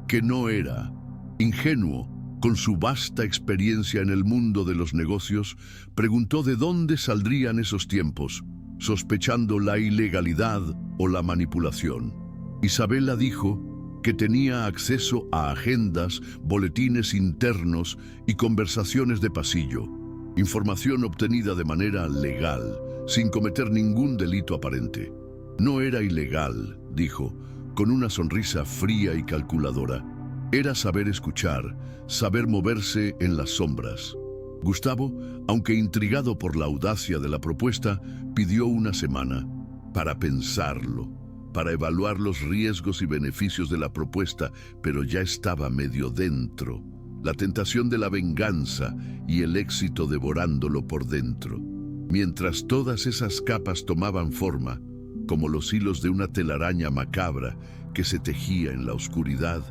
que no era ingenuo, con su vasta experiencia en el mundo de los negocios, preguntó de dónde saldrían esos tiempos, sospechando la ilegalidad o la manipulación. Isabela dijo que tenía acceso a agendas, boletines internos y conversaciones de pasillo, información obtenida de manera legal, sin cometer ningún delito aparente. No era ilegal, dijo, con una sonrisa fría y calculadora. Era saber escuchar, saber moverse en las sombras. Gustavo, aunque intrigado por la audacia de la propuesta, pidió una semana para pensarlo, para evaluar los riesgos y beneficios de la propuesta, pero ya estaba medio dentro, la tentación de la venganza y el éxito devorándolo por dentro. Mientras todas esas capas tomaban forma, como los hilos de una telaraña macabra que se tejía en la oscuridad,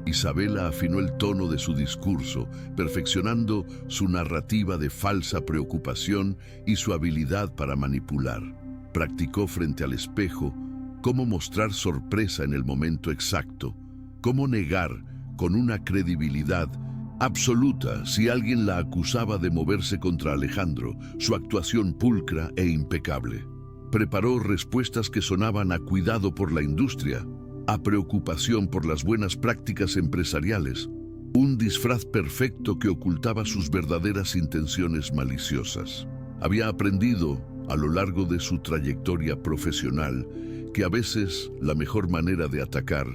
Isabela afinó el tono de su discurso, perfeccionando su narrativa de falsa preocupación y su habilidad para manipular. Practicó frente al espejo cómo mostrar sorpresa en el momento exacto, cómo negar con una credibilidad absoluta si alguien la acusaba de moverse contra Alejandro, su actuación pulcra e impecable. Preparó respuestas que sonaban a cuidado por la industria, a preocupación por las buenas prácticas empresariales, un disfraz perfecto que ocultaba sus verdaderas intenciones maliciosas. Había aprendido, a lo largo de su trayectoria profesional, que a veces la mejor manera de atacar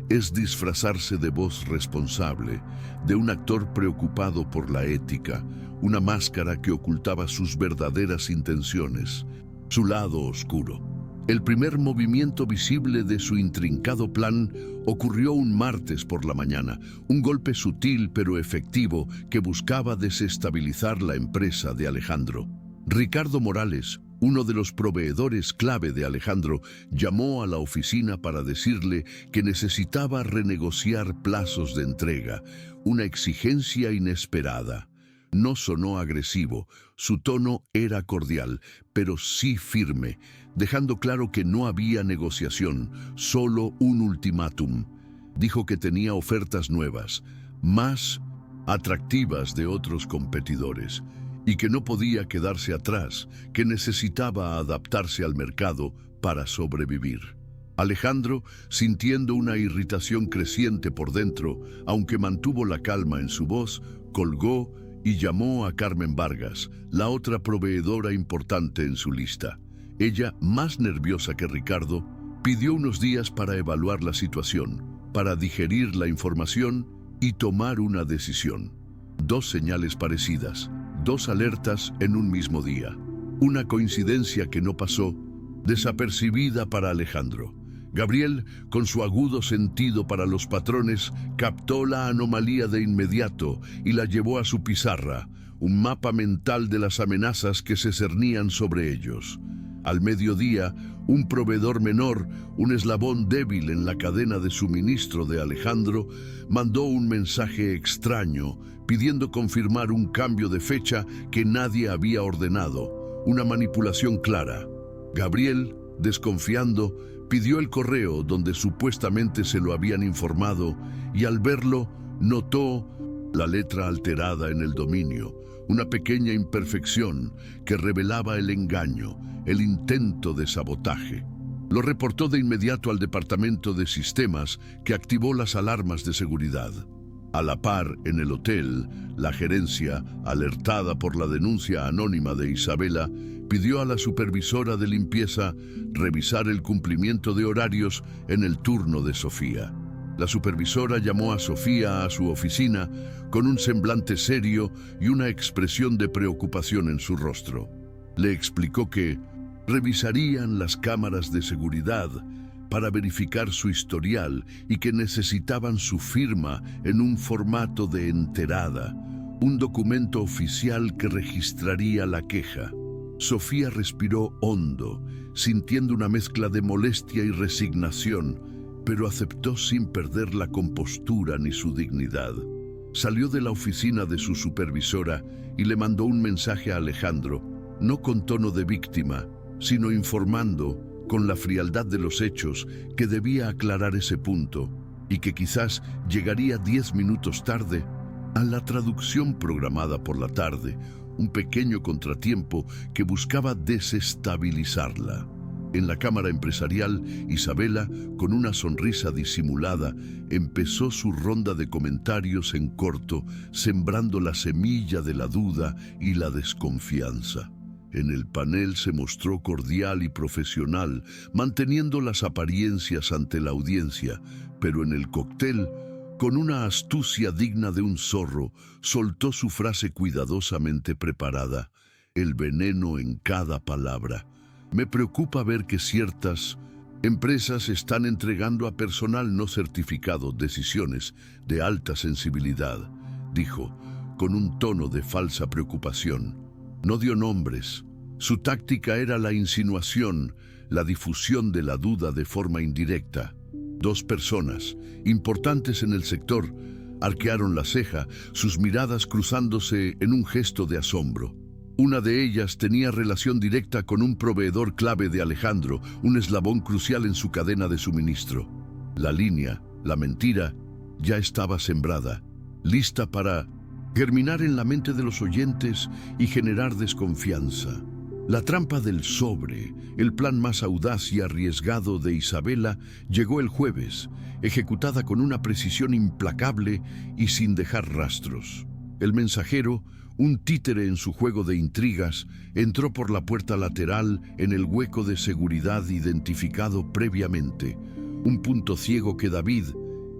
es disfrazarse de voz responsable, de un actor preocupado por la ética, una máscara que ocultaba sus verdaderas intenciones, su lado oscuro. El primer movimiento visible de su intrincado plan ocurrió un martes por la mañana, un golpe sutil pero efectivo que buscaba desestabilizar la empresa de Alejandro. Ricardo Morales, uno de los proveedores clave de Alejandro, llamó a la oficina para decirle que necesitaba renegociar plazos de entrega, una exigencia inesperada. No sonó agresivo, su tono era cordial, pero sí firme, dejando claro que no había negociación, solo un ultimátum. Dijo que tenía ofertas nuevas, más atractivas de otros competidores, y que no podía quedarse atrás, que necesitaba adaptarse al mercado para sobrevivir. Alejandro, sintiendo una irritación creciente por dentro, aunque mantuvo la calma en su voz, colgó y llamó a Carmen Vargas, la otra proveedora importante en su lista. Ella, más nerviosa que Ricardo, pidió unos días para evaluar la situación, para digerir la información y tomar una decisión. Dos señales parecidas, dos alertas en un mismo día. Una coincidencia que no pasó desapercibida para Alejandro, Gabriel, con su agudo sentido para los patrones, captó la anomalía de inmediato y la llevó a su pizarra, un mapa mental de las amenazas que se cernían sobre ellos. Al mediodía, un proveedor menor, un eslabón débil en la cadena de suministro de Alejandro, mandó un mensaje extraño pidiendo confirmar un cambio de fecha que nadie había ordenado, una manipulación clara. Gabriel, desconfiando, pidió el correo donde supuestamente se lo habían informado y al verlo notó la letra alterada en el dominio, una pequeña imperfección que revelaba el engaño, el intento de sabotaje. Lo reportó de inmediato al departamento de sistemas, que activó las alarmas de seguridad. A la par, en el hotel, la gerencia, alertada por la denuncia anónima de Isabela, pidió a la supervisora de limpieza revisar el cumplimiento de horarios en el turno de Sofía. La supervisora llamó a Sofía a su oficina con un semblante serio y una expresión de preocupación en su rostro. Le explicó que revisarían las cámaras de seguridad para verificar su historial y que necesitaban su firma en un formato de enterada, un documento oficial que registraría la queja. Sofía respiró hondo, sintiendo una mezcla de molestia y resignación, pero aceptó sin perder la compostura ni su dignidad. Salió de la oficina de su supervisora y le mandó un mensaje a Alejandro, no con tono de víctima, sino informando, con la frialdad de los hechos, que debía aclarar ese punto y que quizás llegaría 10 minutos tarde a la traducción programada por la tarde, un pequeño contratiempo que buscaba desestabilizarla. En la cámara empresarial, Isabela, con una sonrisa disimulada, empezó su ronda de comentarios en corto, sembrando la semilla de la duda y la desconfianza. En el panel se mostró cordial y profesional, manteniendo las apariencias ante la audiencia, pero en el cóctel, con una astucia digna de un zorro, soltó su frase cuidadosamente preparada, el veneno en cada palabra. Me preocupa ver que ciertas empresas están entregando a personal no certificado decisiones de alta sensibilidad, dijo, con un tono de falsa preocupación. No dio nombres. Su táctica era la insinuación, la difusión de la duda de forma indirecta. 2 personas, importantes en el sector, arquearon la ceja, sus miradas cruzándose en un gesto de asombro. Una de ellas tenía relación directa con un proveedor clave de Alejandro, un eslabón crucial en su cadena de suministro. La línea, la mentira, ya estaba sembrada, lista para germinar en la mente de los oyentes y generar desconfianza. La trampa del sobre, el plan más audaz y arriesgado de Isabela, llegó el jueves, ejecutada con una precisión implacable y sin dejar rastros. El mensajero, un títere en su juego de intrigas, entró por la puerta lateral en el hueco de seguridad identificado previamente, un punto ciego que David,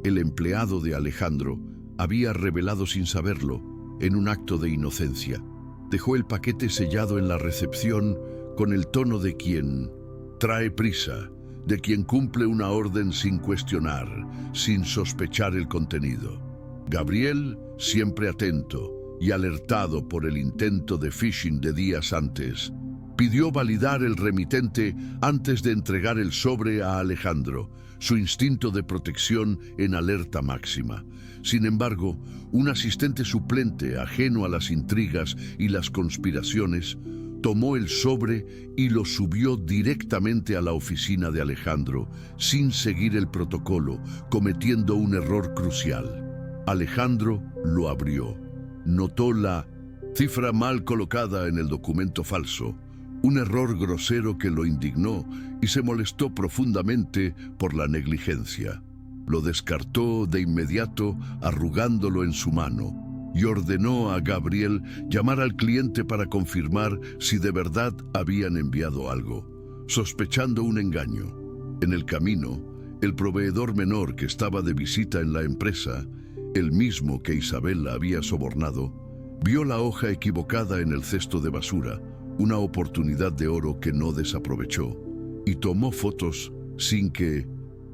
el empleado de Alejandro, había revelado sin saberlo, en un acto de inocencia. Dejó el paquete sellado en la recepción con el tono de quien trae prisa, de quien cumple una orden sin cuestionar, sin sospechar el contenido. Gabriel, siempre atento y alertado por el intento de phishing de días antes, pidió validar el remitente antes de entregar el sobre a Alejandro, su instinto de protección en alerta máxima. Sin embargo, un asistente suplente, ajeno a las intrigas y las conspiraciones, tomó el sobre y lo subió directamente a la oficina de Alejandro, sin seguir el protocolo, cometiendo un error crucial. Alejandro lo abrió. Notó la cifra mal colocada en el documento falso, un error grosero que lo indignó y se molestó profundamente por la negligencia. Lo descartó de inmediato, arrugándolo en su mano, y ordenó a Gabriel llamar al cliente para confirmar si de verdad habían enviado algo, sospechando un engaño. En el camino, el proveedor menor que estaba de visita en la empresa, el mismo que Isabela había sobornado, vio la hoja equivocada en el cesto de basura, una oportunidad de oro que no desaprovechó, y tomó fotos sin que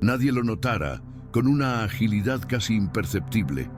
nadie lo notara, con una agilidad casi imperceptible.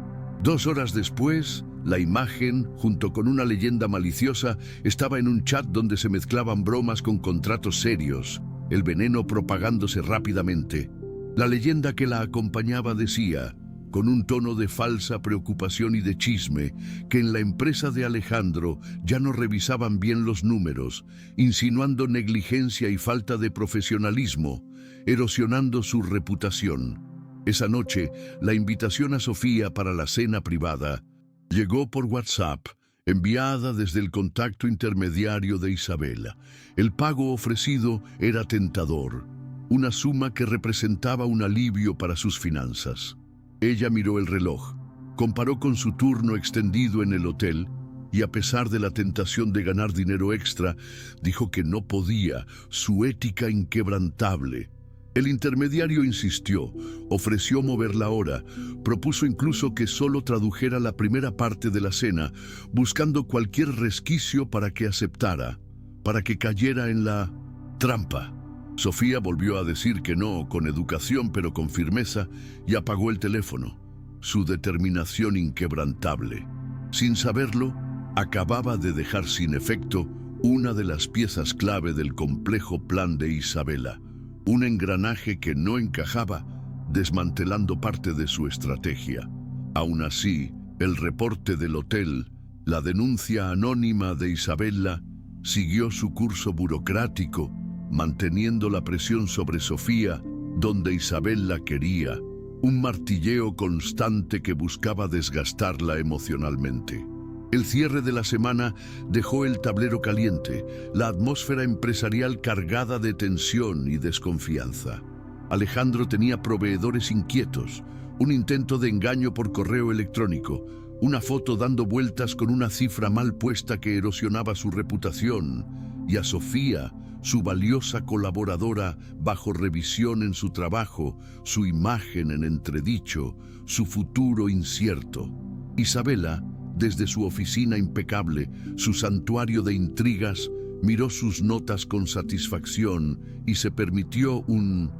2 horas después, la imagen, junto con una leyenda maliciosa, estaba en un chat donde se mezclaban bromas con contratos serios, el veneno propagándose rápidamente. La leyenda que la acompañaba decía, con un tono de falsa preocupación y de chisme, que en la empresa de Alejandro ya no revisaban bien los números, insinuando negligencia y falta de profesionalismo, erosionando su reputación. Esa noche, la invitación a Sofía para la cena privada llegó por WhatsApp, enviada desde el contacto intermediario de Isabela. El pago ofrecido era tentador, una suma que representaba un alivio para sus finanzas. Ella miró el reloj, comparó con su turno extendido en el hotel y, a pesar de la tentación de ganar dinero extra, dijo que no podía, su ética inquebrantable. El intermediario insistió, ofreció mover la hora, propuso incluso que solo tradujera la primera parte de la cena, buscando cualquier resquicio para que aceptara, para que cayera en la trampa. Sofía volvió a decir que no, con educación pero con firmeza, y apagó el teléfono. Su determinación inquebrantable. Sin saberlo, acababa de dejar sin efecto una de las piezas clave del complejo plan de Isabela, un engranaje que no encajaba, desmantelando parte de su estrategia. Aún así, el reporte del hotel, la denuncia anónima de Isabela, siguió su curso burocrático, manteniendo la presión sobre Sofía, donde Isabela quería, un martilleo constante que buscaba desgastarla emocionalmente. El cierre de la semana dejó el tablero caliente, la atmósfera empresarial cargada de tensión y desconfianza. Alejandro tenía proveedores inquietos, un intento de engaño por correo electrónico, una foto dando vueltas con una cifra mal puesta que erosionaba su reputación, y a Sofía, su valiosa colaboradora, bajo revisión en su trabajo, su imagen en entredicho, su futuro incierto. Isabela, desde su oficina impecable, su santuario de intrigas, miró sus notas con satisfacción y se permitió un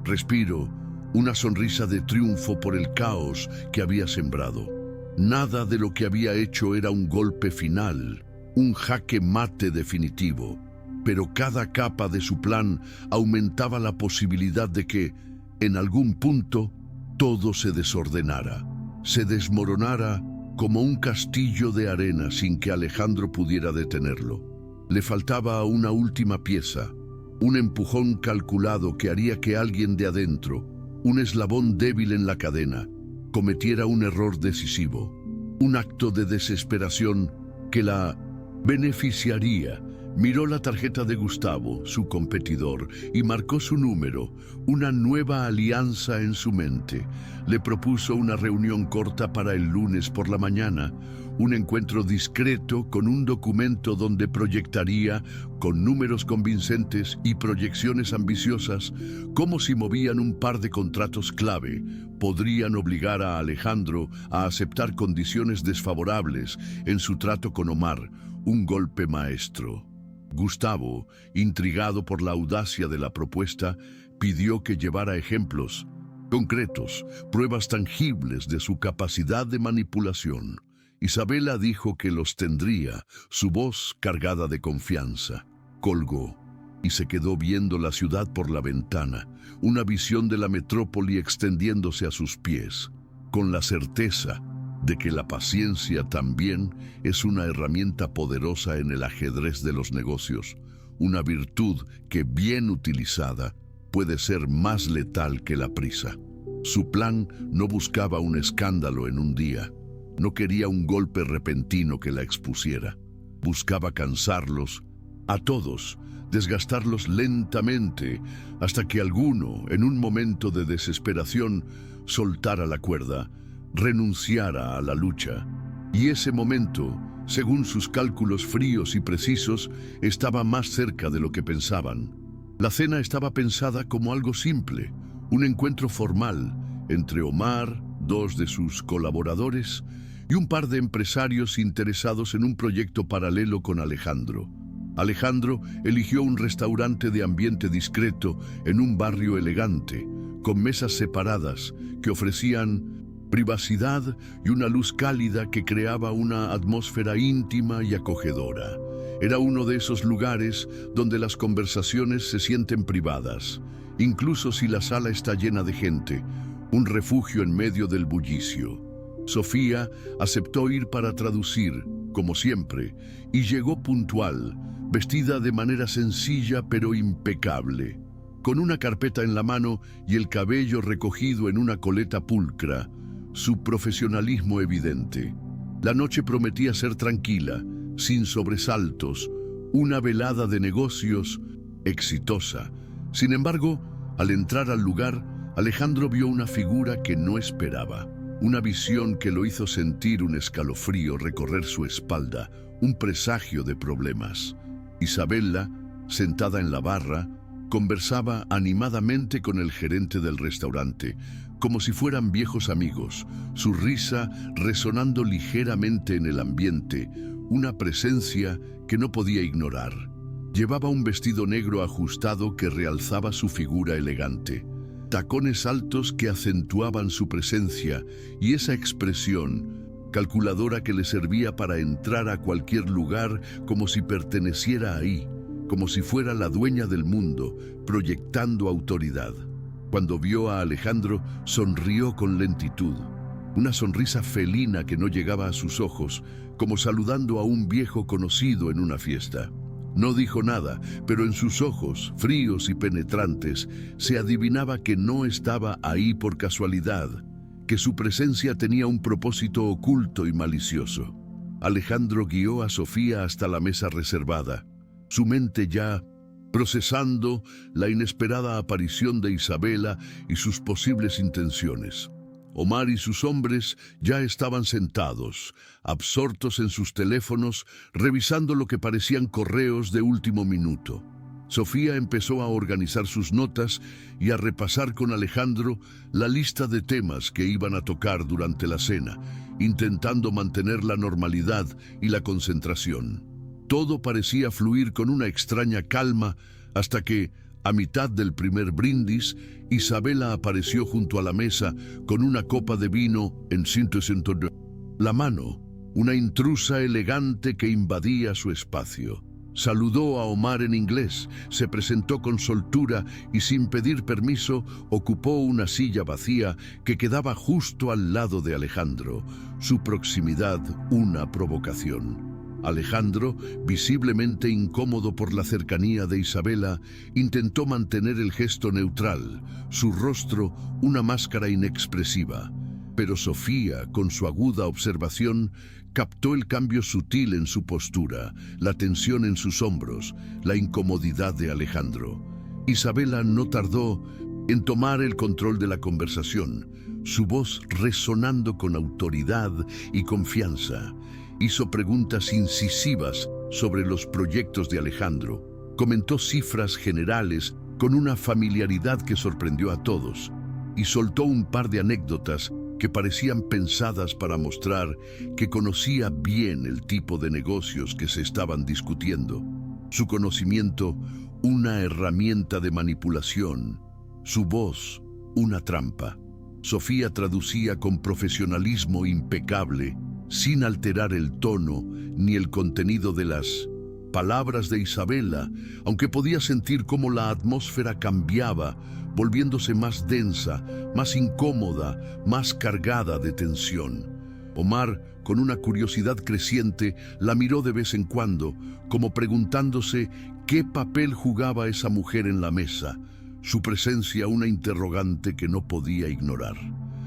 respiro, una sonrisa de triunfo por el caos que había sembrado. Nada de lo que había hecho era un golpe final, un jaque mate definitivo, pero cada capa de su plan aumentaba la posibilidad de que, en algún punto, todo se desordenara, se desmoronara como un castillo de arena sin que Alejandro pudiera detenerlo. Le faltaba una última pieza, un empujón calculado que haría que alguien de adentro, un eslabón débil en la cadena, cometiera un error decisivo, un acto de desesperación que la beneficiaría. Miró la tarjeta de Gustavo, su competidor, y marcó su número, una nueva alianza en su mente. Le propuso una reunión corta para el lunes por la mañana, un encuentro discreto con un documento donde proyectaría, con números convincentes y proyecciones ambiciosas, cómo si movían un par de contratos clave, podrían obligar a Alejandro a aceptar condiciones desfavorables en su trato con Omar, un golpe maestro. Gustavo, intrigado por la audacia de la propuesta, pidió que llevara ejemplos concretos, pruebas tangibles de su capacidad de manipulación. Isabela dijo que los tendría, su voz cargada de confianza. Colgó y se quedó viendo la ciudad por la ventana, una visión de la metrópoli extendiéndose a sus pies, con la certeza de que la paciencia también es una herramienta poderosa en el ajedrez de los negocios, una virtud que, bien utilizada, puede ser más letal que la prisa. Su plan no buscaba un escándalo en un día, no quería un golpe repentino que la expusiera. Buscaba cansarlos, a todos, desgastarlos lentamente, hasta que alguno, en un momento de desesperación, soltara la cuerda, renunciara a la lucha. Y ese momento, según sus cálculos fríos y precisos, estaba más cerca de lo que pensaban. La cena estaba pensada como algo simple, un encuentro formal entre Omar, 2 de sus colaboradores, y un par de empresarios interesados en un proyecto paralelo con Alejandro. Alejandro eligió un restaurante de ambiente discreto en un barrio elegante, con mesas separadas que ofrecían privacidad y una luz cálida que creaba una atmósfera íntima y acogedora. Era uno de esos lugares donde las conversaciones se sienten privadas, incluso si la sala está llena de gente, un refugio en medio del bullicio. Sofía aceptó ir para traducir, como siempre, y llegó puntual, vestida de manera sencilla pero impecable, con una carpeta en la mano y el cabello recogido en una coleta pulcra, su profesionalismo evidente. La noche prometía ser tranquila, sin sobresaltos, una velada de negocios exitosa. Sin embargo, al entrar al lugar, Alejandro vio una figura que no esperaba, una visión que lo hizo sentir un escalofrío recorrer su espalda, un presagio de problemas. Isabela, sentada en la barra, conversaba animadamente con el gerente del restaurante, como si fueran viejos amigos, su risa resonando ligeramente en el ambiente, una presencia que no podía ignorar. Llevaba un vestido negro ajustado que realzaba su figura elegante, tacones altos que acentuaban su presencia y esa expresión calculadora que le servía para entrar a cualquier lugar como si perteneciera ahí, como si fuera la dueña del mundo, proyectando autoridad. Cuando vio a Alejandro, sonrió con lentitud, una sonrisa felina que no llegaba a sus ojos, como saludando a un viejo conocido en una fiesta. No dijo nada, pero en sus ojos, fríos y penetrantes, se adivinaba que no estaba ahí por casualidad, que su presencia tenía un propósito oculto y malicioso. Alejandro guió a Sofía hasta la mesa reservada, su mente ya procesando la inesperada aparición de Isabela y sus posibles intenciones. Omar y sus hombres ya estaban sentados, absortos en sus teléfonos, revisando lo que parecían correos de último minuto. Sofía empezó a organizar sus notas y a repasar con Alejandro la lista de temas que iban a tocar durante la cena, intentando mantener la normalidad y la concentración. Todo parecía fluir con una extraña calma hasta que, a mitad del primer brindis, Isabela apareció junto a la mesa con una copa de vino en la mano, una intrusa elegante que invadía su espacio. Saludó a Omar en inglés, se presentó con soltura y sin pedir permiso ocupó una silla vacía que quedaba justo al lado de Alejandro, su proximidad una provocación. Alejandro, visiblemente incómodo por la cercanía de Isabela, intentó mantener el gesto neutral, su rostro una máscara inexpresiva. Pero Sofía, con su aguda observación, captó el cambio sutil en su postura, la tensión en sus hombros, la incomodidad de Alejandro. Isabela no tardó en tomar el control de la conversación, su voz resonando con autoridad y confianza. Hizo preguntas incisivas sobre los proyectos de Alejandro, comentó cifras generales con una familiaridad que sorprendió a todos y soltó un par de anécdotas que parecían pensadas para mostrar que conocía bien el tipo de negocios que se estaban discutiendo. Su conocimiento, una herramienta de manipulación, su voz, una trampa. Sofía traducía con profesionalismo impecable, sin alterar el tono ni el contenido de las palabras de Isabela, aunque podía sentir cómo la atmósfera cambiaba, volviéndose más densa, más incómoda, más cargada de tensión. Omar, con una curiosidad creciente, la miró de vez en cuando, como preguntándose qué papel jugaba esa mujer en la mesa, su presencia una interrogante que no podía ignorar.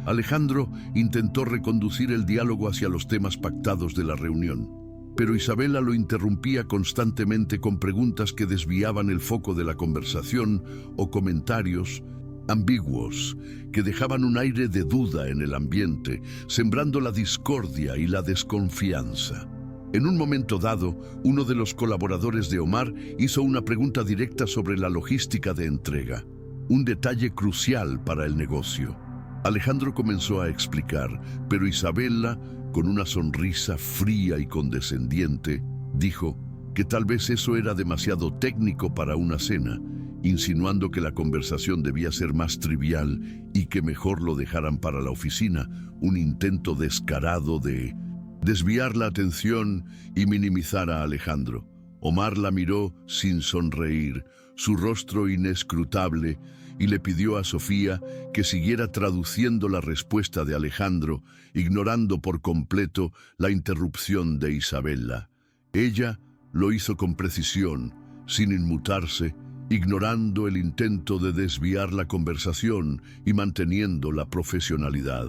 Alejandro intentó reconducir el diálogo hacia los temas pactados de la reunión, pero Isabela lo interrumpía constantemente con preguntas que desviaban el foco de la conversación o comentarios ambiguos que dejaban un aire de duda en el ambiente, sembrando la discordia y la desconfianza. En un momento dado, uno de los colaboradores de Omar hizo una pregunta directa sobre la logística de entrega, un detalle crucial para el negocio. Alejandro comenzó a explicar, pero Isabela, con una sonrisa fría y condescendiente, dijo que tal vez eso era demasiado técnico para una cena insinuando que la conversación debía ser más trivial y que mejor lo dejaran para la oficina, un intento descarado de desviar la atención y minimizar a Alejandro. Omar la miró sin sonreír, su rostro inescrutable, y le pidió a Sofía que siguiera traduciendo la respuesta de Alejandro, ignorando por completo la interrupción de Isabela. Ella lo hizo con precisión, sin inmutarse, ignorando el intento de desviar la conversación y manteniendo la profesionalidad.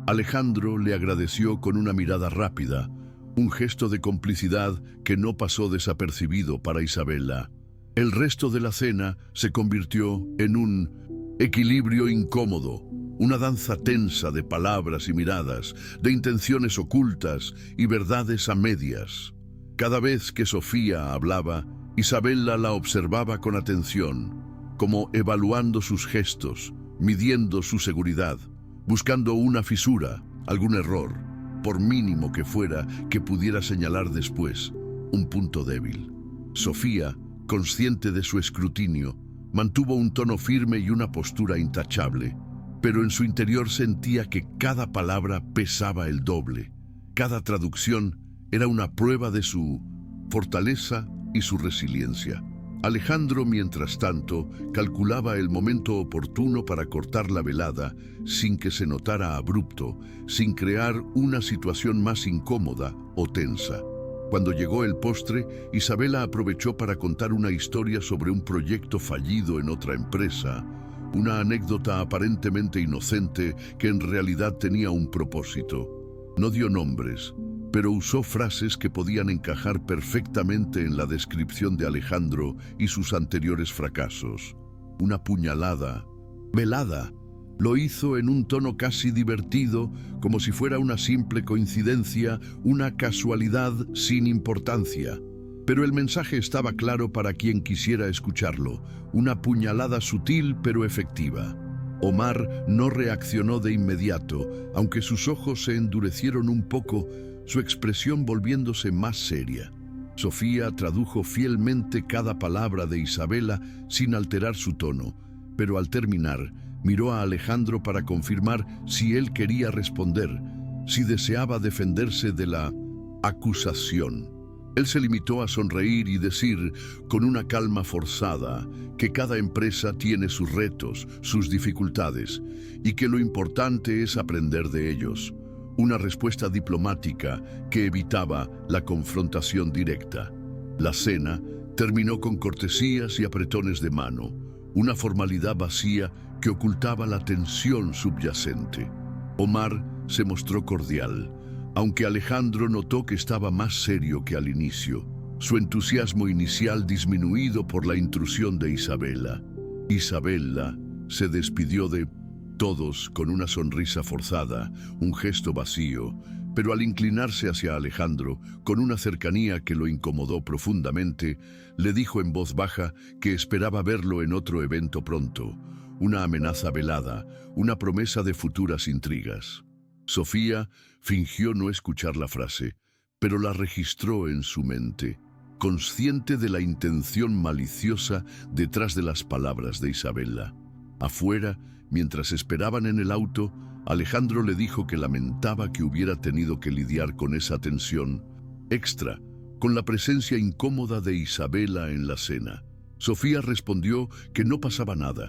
Alejandro le agradeció con una mirada rápida, un gesto de complicidad que no pasó desapercibido para Isabela. El resto de la cena se convirtió en un equilibrio incómodo, una danza tensa de palabras y miradas, de intenciones ocultas y verdades a medias. Cada vez que Sofía hablaba, Isabela la observaba con atención, como evaluando sus gestos, midiendo su seguridad, buscando una fisura, algún error, por mínimo que fuera, que pudiera señalar después un punto débil. Sofía, consciente de su escrutinio, mantuvo un tono firme y una postura intachable, pero en su interior sentía que cada palabra pesaba el doble. Cada traducción era una prueba de su fortaleza y su resiliencia. Alejandro, mientras tanto, calculaba el momento oportuno para cortar la velada sin que se notara abrupto, sin crear una situación más incómoda o tensa. Cuando llegó el postre, Isabela aprovechó para contar una historia sobre un proyecto fallido en otra empresa, una anécdota aparentemente inocente que en realidad tenía un propósito. No dio nombres, pero usó frases que podían encajar perfectamente en la descripción de Alejandro y sus anteriores fracasos. Una puñalada, velada. Lo hizo en un tono casi divertido, como si fuera una simple coincidencia, una casualidad sin importancia. Pero el mensaje estaba claro para quien quisiera escucharlo, una puñalada sutil pero efectiva. Omar no reaccionó de inmediato, aunque sus ojos se endurecieron un poco, su expresión volviéndose más seria. Sofía tradujo fielmente cada palabra de Isabela sin alterar su tono, pero al terminar, miró a Alejandro para confirmar si él quería responder, si deseaba defenderse de la acusación. Él se limitó a sonreír y decir, con una calma forzada, que cada empresa tiene sus retos, sus dificultades, y que lo importante es aprender de ellos. Una respuesta diplomática que evitaba la confrontación directa. La cena terminó con cortesías y apretones de mano, una formalidad vacía que ocultaba la tensión subyacente. Omar se mostró cordial, aunque Alejandro notó que estaba más serio que al inicio, su entusiasmo inicial disminuido por la intrusión de Isabela. Isabela se despidió de todos con una sonrisa forzada, un gesto vacío, pero al inclinarse hacia Alejandro, con una cercanía que lo incomodó profundamente, le dijo en voz baja que esperaba verlo en otro evento pronto, una amenaza velada, una promesa de futuras intrigas. Sofía fingió no escuchar la frase, pero la registró en su mente, consciente de la intención maliciosa detrás de las palabras de Isabela. Afuera, mientras esperaban en el auto, Alejandro le dijo que lamentaba que hubiera tenido que lidiar con esa tensión extra, con la presencia incómoda de Isabela en la cena. Sofía respondió que no pasaba nada,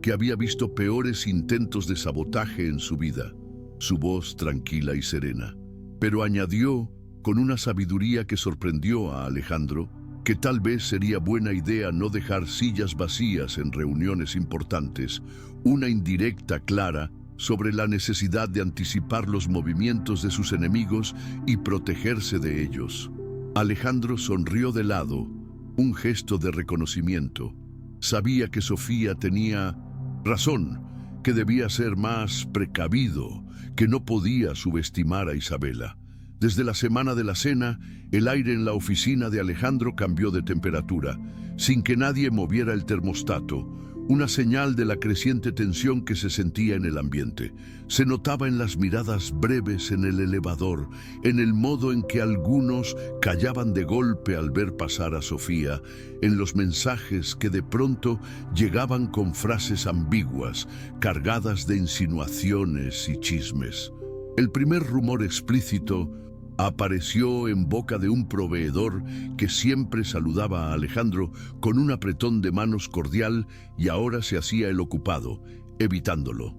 que había visto peores intentos de sabotaje en su vida, su voz tranquila y serena. Pero añadió, con una sabiduría que sorprendió a Alejandro, que tal vez sería buena idea no dejar sillas vacías en reuniones importantes, una indirecta clara sobre la necesidad de anticipar los movimientos de sus enemigos y protegerse de ellos. Alejandro sonrió de lado, un gesto de reconocimiento. Sabía que Sofía tenía razón, que debía ser más precavido, que no podía subestimar a Isabela. Desde la semana de la cena, el aire en la oficina de Alejandro cambió de temperatura, sin que nadie moviera el termostato. una señal de la creciente tensión que se sentía en el ambiente. Se notaba en las miradas breves en el elevador, en el modo en que algunos callaban de golpe al ver pasar a Sofía, en los mensajes que de pronto llegaban con frases ambiguas, cargadas de insinuaciones y chismes. El primer rumor explícito apareció en boca de un proveedor que siempre saludaba a Alejandro con un apretón de manos cordial y ahora se hacía el ocupado, evitándolo.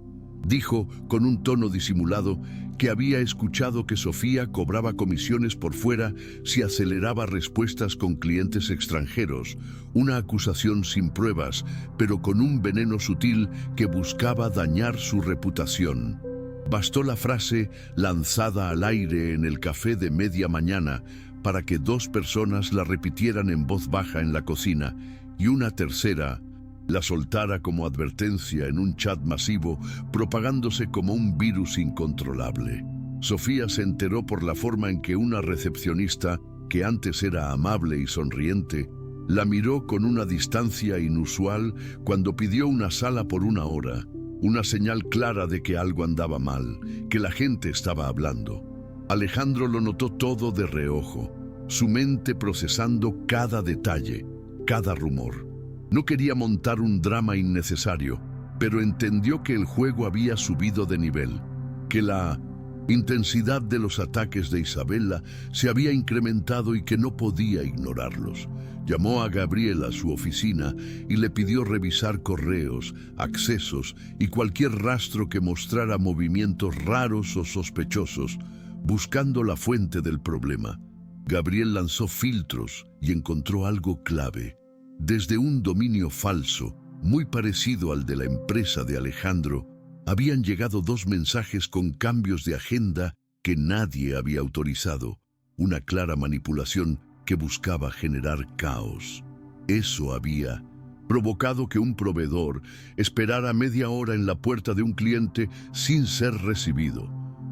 Dijo con un tono disimulado que había escuchado que Sofía cobraba comisiones por fuera si aceleraba respuestas con clientes extranjeros, una acusación sin pruebas, pero con un veneno sutil que buscaba dañar su reputación. Bastó la frase lanzada al aire en el café de media mañana para que dos personas la repitieran en voz baja en la cocina y una tercera la soltara como advertencia en un chat masivo, propagándose como un virus incontrolable. Sofía se enteró por la forma en que una recepcionista, que antes era amable y sonriente, la miró con una distancia inusual cuando pidió una sala por 1 hora. Una señal clara de que algo andaba mal, que la gente estaba hablando. Alejandro lo notó todo de reojo, su mente procesando cada detalle, cada rumor. No quería montar un drama innecesario, pero entendió que el juego había subido de nivel, que la intensidad de los ataques de Isabela se había incrementado y que no podía ignorarlos. Llamó a Gabriel a su oficina y le pidió revisar correos, accesos y cualquier rastro que mostrara movimientos raros o sospechosos, buscando la fuente del problema. Gabriel lanzó filtros y encontró algo clave. Desde un dominio falso, muy parecido al de la empresa de Alejandro, habían llegado 2 mensajes con cambios de agenda que nadie había autorizado, una clara manipulación que buscaba generar caos. Eso había provocado que un proveedor esperara media hora en la puerta de un cliente sin ser recibido,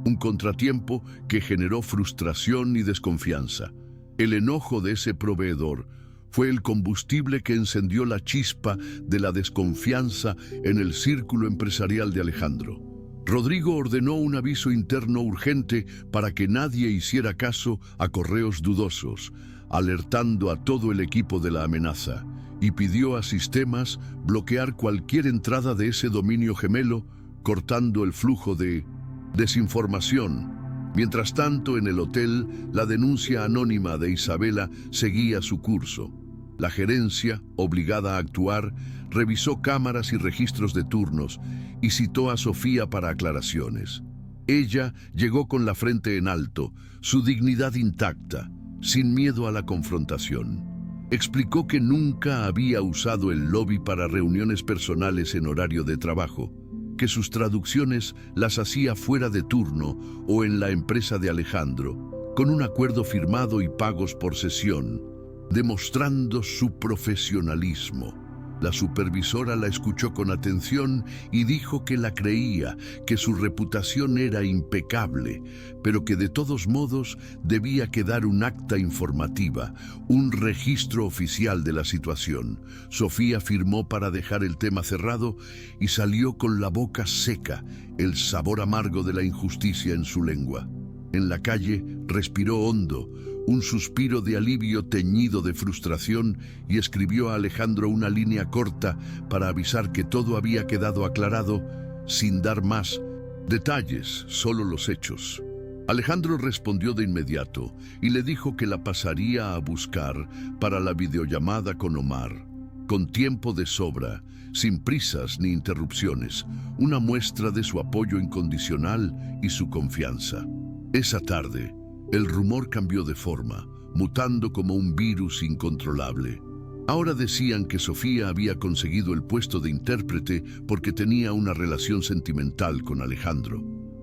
un contratiempo que generó frustración y desconfianza. El enojo de ese proveedor fue el combustible que encendió la chispa de la desconfianza en el círculo empresarial de Alejandro. Rodrigo ordenó un aviso interno urgente para que nadie hiciera caso a correos dudosos, alertando a todo el equipo de la amenaza, y pidió a sistemas bloquear cualquier entrada de ese dominio gemelo, cortando el flujo de desinformación. Mientras tanto, en el hotel, la denuncia anónima de Isabela seguía su curso. La gerencia, obligada a actuar, revisó cámaras y registros de turnos y citó a Sofía para aclaraciones. Ella llegó con la frente en alto, su dignidad intacta, sin miedo a la confrontación. Explicó que nunca había usado el lobby para reuniones personales en horario de trabajo, que sus traducciones las hacía fuera de turno o en la empresa de Alejandro, con un acuerdo firmado y pagos por sesión, demostrando su profesionalismo. La supervisora la escuchó con atención y dijo que la creía, que su reputación era impecable, pero que de todos modos debía quedar un acta informativa, un registro oficial de la situación. Sofía firmó para dejar el tema cerrado y salió con la boca seca, el sabor amargo de la injusticia en su lengua. En la calle respiró hondo, un suspiro de alivio teñido de frustración, y escribió a Alejandro una línea corta para avisar que todo había quedado aclarado, sin dar más detalles, solo los hechos. Alejandro respondió de inmediato y le dijo que la pasaría a buscar para la videollamada con Omar, con tiempo de sobra, sin prisas ni interrupciones, una muestra de su apoyo incondicional y su confianza. Esa tarde, el rumor cambió de forma, mutando como un virus incontrolable. Ahora decían que Sofía había conseguido el puesto de intérprete porque tenía una relación sentimental con Alejandro,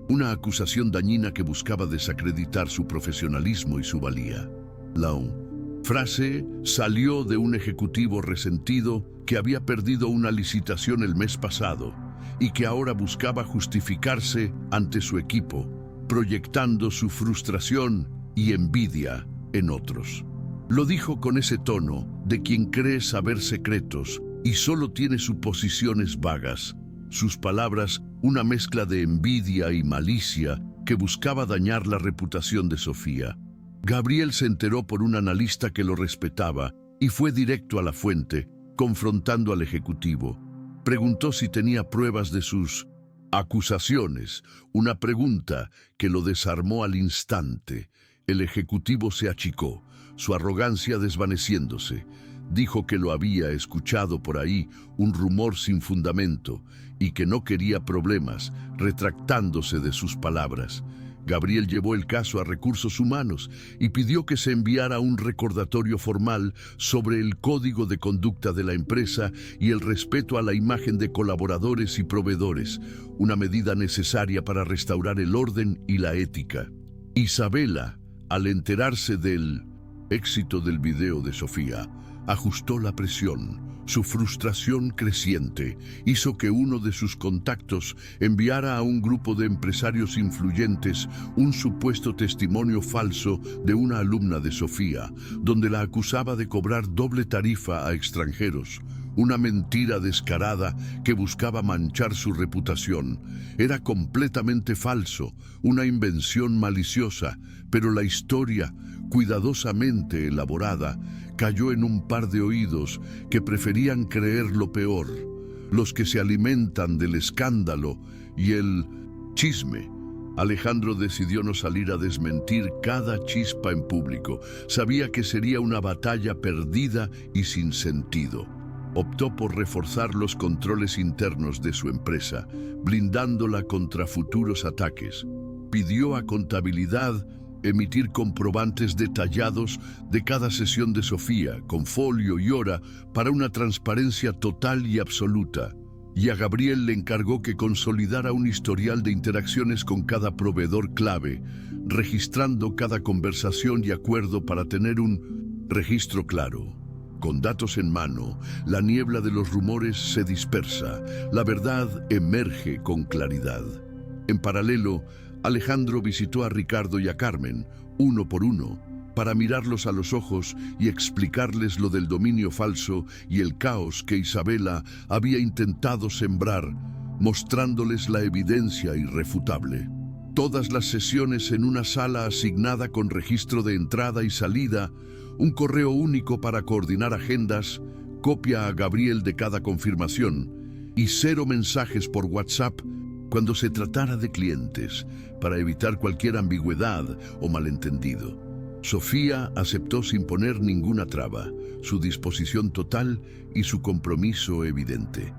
una acusación dañina que buscaba desacreditar su profesionalismo y su valía. La frase salió de un ejecutivo resentido que había perdido una licitación el mes pasado y que ahora buscaba justificarse ante su equipo, proyectando su frustración y envidia en otros. Lo dijo con ese tono de quien cree saber secretos, y solo tiene suposiciones vagas. Sus palabras, una mezcla de envidia y malicia que buscaba dañar la reputación de Sofía. Gabriel se enteró por un analista que lo respetaba y fue directo a la fuente, confrontando al ejecutivo. Preguntó si tenía pruebas de sus acusaciones, una pregunta que lo desarmó al instante. El ejecutivo se achicó, su arrogancia desvaneciéndose. Dijo que lo había escuchado por ahí, un rumor sin fundamento, y que no quería problemas, retractándose de sus palabras. Gabriel llevó el caso a Recursos Humanos y pidió que se enviara un recordatorio formal sobre el código de conducta de la empresa y el respeto a la imagen de colaboradores y proveedores, una medida necesaria para restaurar el orden y la ética. Isabela, al enterarse del éxito del video de Sofía, ajustó la presión. Su frustración creciente hizo que uno de sus contactos enviara a un grupo de empresarios influyentes un supuesto testimonio falso de una alumna de Sofía, donde la acusaba de cobrar doble tarifa a extranjeros. Una mentira descarada que buscaba manchar su reputación. Era completamente falso, una invención maliciosa, pero la historia, cuidadosamente elaborada, cayó en un par de oídos que preferían creer lo peor, los que se alimentan del escándalo y el chisme. Alejandro decidió no salir a desmentir cada chispa en público. Sabía que sería una batalla perdida y sin sentido. Optó por reforzar los controles internos de su empresa, blindándola contra futuros ataques. Pidió a contabilidad emitir comprobantes detallados de cada sesión de Sofía, con folio y hora, para una transparencia total y absoluta. Y a Gabriel le encargó que consolidara un historial de interacciones con cada proveedor clave, registrando cada conversación y acuerdo para tener un registro claro. Con datos en mano, la niebla de los rumores se dispersa, la verdad emerge con claridad. En paralelo, Alejandro visitó a Ricardo y a Carmen, uno por uno, para mirarlos a los ojos y explicarles lo del dominio falso y el caos que Isabela había intentado sembrar, mostrándoles la evidencia irrefutable. Todas las sesiones en una sala asignada con registro de entrada y salida, un correo único para coordinar agendas, copia a Gabriel de cada confirmación y 0 mensajes por WhatsApp cuando se tratara de clientes, para evitar cualquier ambigüedad o malentendido. Sofía aceptó sin poner ninguna traba, su disposición total y su compromiso evidente.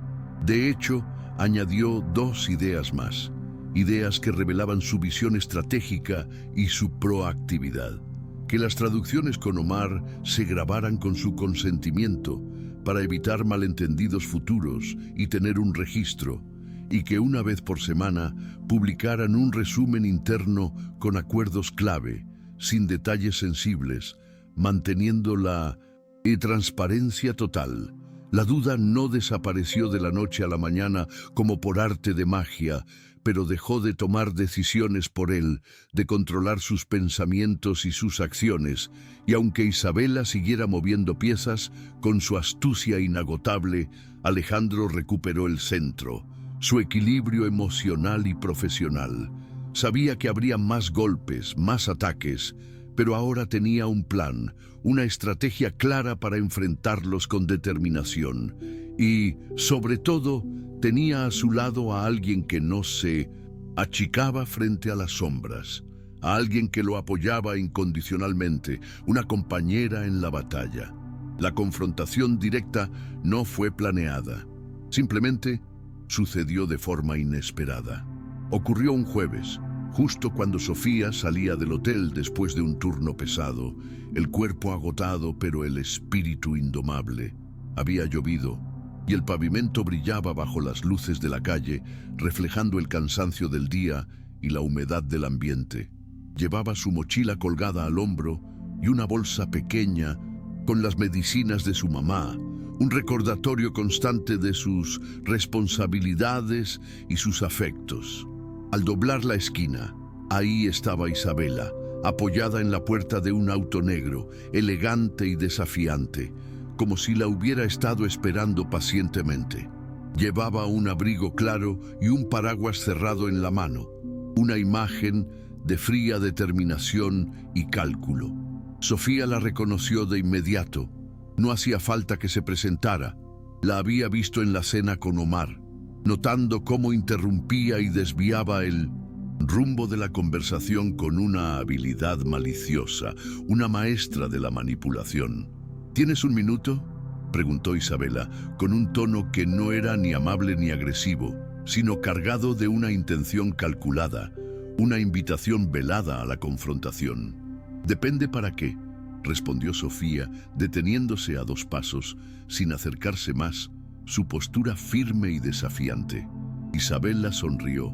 De hecho, añadió 2 ideas más, ideas que revelaban su visión estratégica y su proactividad. Que las traducciones con Omar se grabaran con su consentimiento para evitar malentendidos futuros y tener un registro, y que una vez por semana publicaran un resumen interno con acuerdos clave, sin detalles sensibles, manteniendo la transparencia total. La duda no desapareció de la noche a la mañana como por arte de magia, pero dejó de tomar decisiones por él, de controlar sus pensamientos y sus acciones, y aunque Isabela siguiera moviendo piezas, con su astucia inagotable, Alejandro recuperó el centro, su equilibrio emocional y profesional. Sabía que habría más golpes, más ataques, pero ahora tenía un plan, una estrategia clara para enfrentarlos con determinación. Y, sobre todo, tenía a su lado a alguien que no se achicaba frente a las sombras, a alguien que lo apoyaba incondicionalmente, una compañera en la batalla. La confrontación directa no fue planeada, simplemente sucedió de forma inesperada. Ocurrió un jueves, justo cuando Sofía salía del hotel después de un turno pesado, el cuerpo agotado pero el espíritu indomable. Había llovido y el pavimento brillaba bajo las luces de la calle, reflejando el cansancio del día y la humedad del ambiente. Llevaba su mochila colgada al hombro y una bolsa pequeña con las medicinas de su mamá, un recordatorio constante de sus responsabilidades y sus afectos. Al doblar la esquina, ahí estaba Isabela, apoyada en la puerta de un auto negro, elegante y desafiante, como si la hubiera estado esperando pacientemente. Llevaba un abrigo claro y un paraguas cerrado en la mano, una imagen de fría determinación y cálculo. Sofía la reconoció de inmediato. No hacía falta que se presentara. La había visto en la cena con Omar, notando cómo interrumpía y desviaba el rumbo de la conversación con una habilidad maliciosa, una maestra de la manipulación. ¿Tienes un minuto?, preguntó Isabela, con un tono que no era ni amable ni agresivo, sino cargado de una intención calculada, una invitación velada a la confrontación. «Depende para qué», respondió Sofía, deteniéndose a 2 pasos, sin acercarse más, su postura firme y desafiante. Isabela sonrió,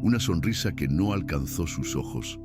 una sonrisa que no alcanzó sus ojos,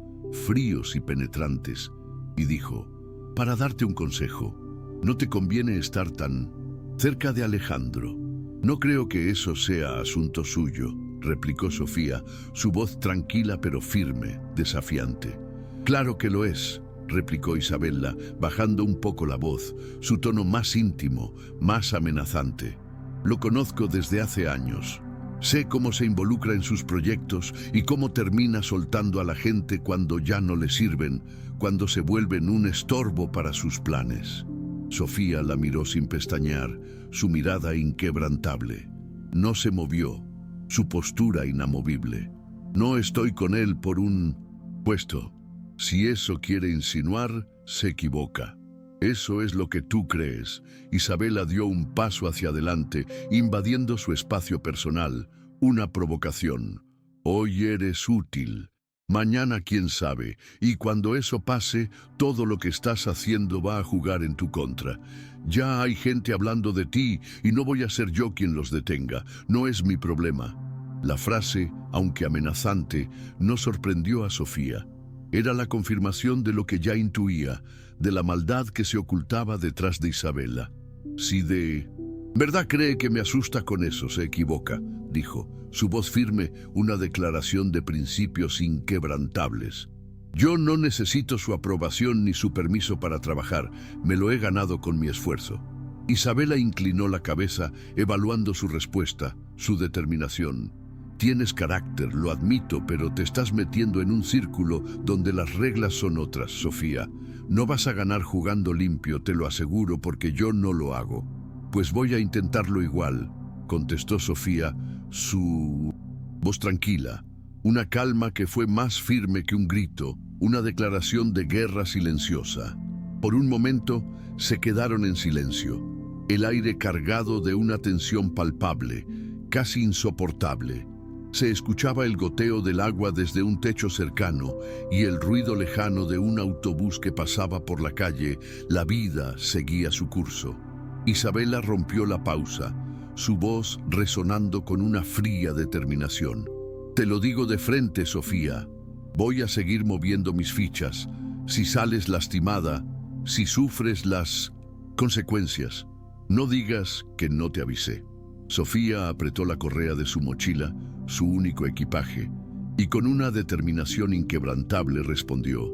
fríos y penetrantes, y dijo: «Para darte un consejo, no te conviene estar tan cerca de Alejandro». «No creo que eso sea asunto suyo», replicó Sofía, su voz tranquila pero firme, desafiante. «Claro que lo es», replicó Isabela, bajando un poco la voz, su tono más íntimo, más amenazante. «Lo conozco desde hace años. Sé cómo se involucra en sus proyectos y cómo termina soltando a la gente cuando ya no le sirven, cuando se vuelven un estorbo para sus planes». Sofía la miró sin pestañear, su mirada inquebrantable. No se movió, su postura inamovible. «No estoy con él por un puesto. Si eso quiere insinuar, se equivoca. Eso es lo que tú crees». Isabela dio un paso hacia adelante, invadiendo su espacio personal, una provocación. «Hoy eres útil. Mañana quién sabe, y cuando eso pase, todo lo que estás haciendo va a jugar en tu contra. Ya hay gente hablando de ti y no voy a ser yo quien los detenga. No es mi problema». La frase, aunque amenazante, no sorprendió a Sofía. Era la confirmación de lo que ya intuía, de la maldad que se ocultaba detrás de Isabela. «Si de verdad cree que me asusta con eso, se equivoca», dijo, su voz firme, una declaración de principios inquebrantables. «Yo no necesito su aprobación ni su permiso para trabajar, me lo he ganado con mi esfuerzo». Isabela inclinó la cabeza, evaluando su respuesta, su determinación. «Tienes carácter, lo admito, pero te estás metiendo en un círculo donde las reglas son otras, Sofía. No vas a ganar jugando limpio, te lo aseguro, porque yo no lo hago». «Pues voy a intentarlo igual», contestó Sofía, su voz tranquila, una calma que fue más firme que un grito, una declaración de guerra silenciosa. Por un momento se quedaron en silencio, el aire cargado de una tensión palpable, casi insoportable. Se escuchaba el goteo del agua desde un techo cercano y el ruido lejano de un autobús que pasaba por la calle. La vida seguía su curso. Isabela rompió la pausa, su voz resonando con una fría determinación. «Te lo digo de frente, Sofía. Voy a seguir moviendo mis fichas. Si sales lastimada, si sufres las consecuencias, no digas que no te avisé». Sofía apretó la correa de su mochila, su único equipaje, y con una determinación inquebrantable respondió.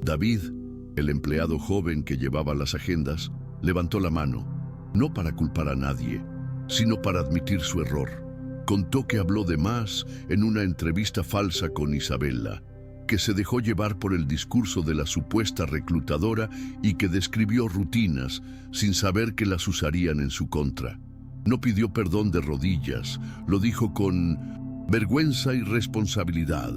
David, el empleado joven que llevaba las agendas, levantó la mano, no para culpar a nadie, sino para admitir su error. Contó que habló de más en una entrevista falsa con Isabela, que se dejó llevar por el discurso de la supuesta reclutadora y que describió rutinas sin saber que las usarían en su contra. No pidió perdón de rodillas, lo dijo con vergüenza y responsabilidad.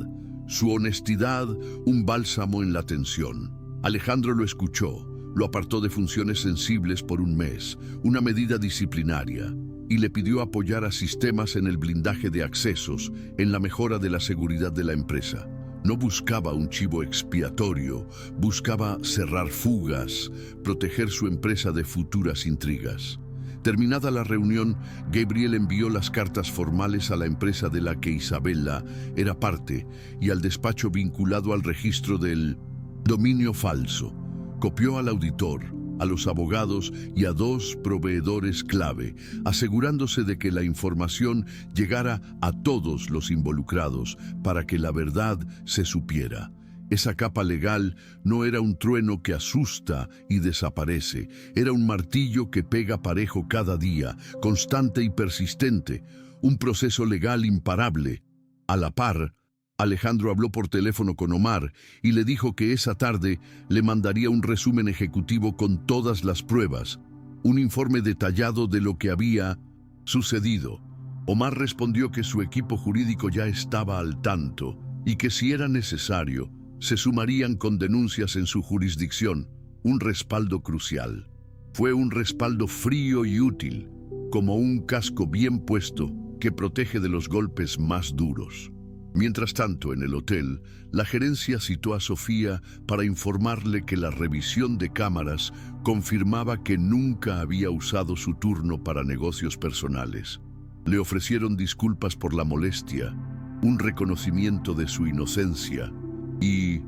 Su honestidad, un bálsamo en la tensión. Alejandro lo escuchó, lo apartó de funciones sensibles por un mes, una medida disciplinaria, y le pidió apoyar a sistemas en el blindaje de accesos, en la mejora de la seguridad de la empresa. No buscaba un chivo expiatorio, buscaba cerrar fugas, proteger su empresa de futuras intrigas. Terminada la reunión, Gabriel envió las cartas formales a la empresa de la que Isabela era parte y al despacho vinculado al registro del dominio falso. Copió al auditor, a los abogados y a 2 proveedores clave, asegurándose de que la información llegara a todos los involucrados para que la verdad se supiera. Esa capa legal no era un trueno que asusta y desaparece, era un martillo que pega parejo cada día, constante y persistente, un proceso legal imparable. A la par, Alejandro habló por teléfono con Omar y le dijo que esa tarde le mandaría un resumen ejecutivo con todas las pruebas, un informe detallado de lo que había sucedido. Omar respondió que su equipo jurídico ya estaba al tanto y que si era necesario, se sumarían con denuncias en su jurisdicción, un respaldo crucial. Fue un respaldo frío y útil, como un casco bien puesto que protege de los golpes más duros. Mientras tanto, en el hotel, la gerencia citó a Sofía para informarle que la revisión de cámaras confirmaba que nunca había usado su turno para negocios personales. Le ofrecieron disculpas por la molestia, un reconocimiento de su inocencia y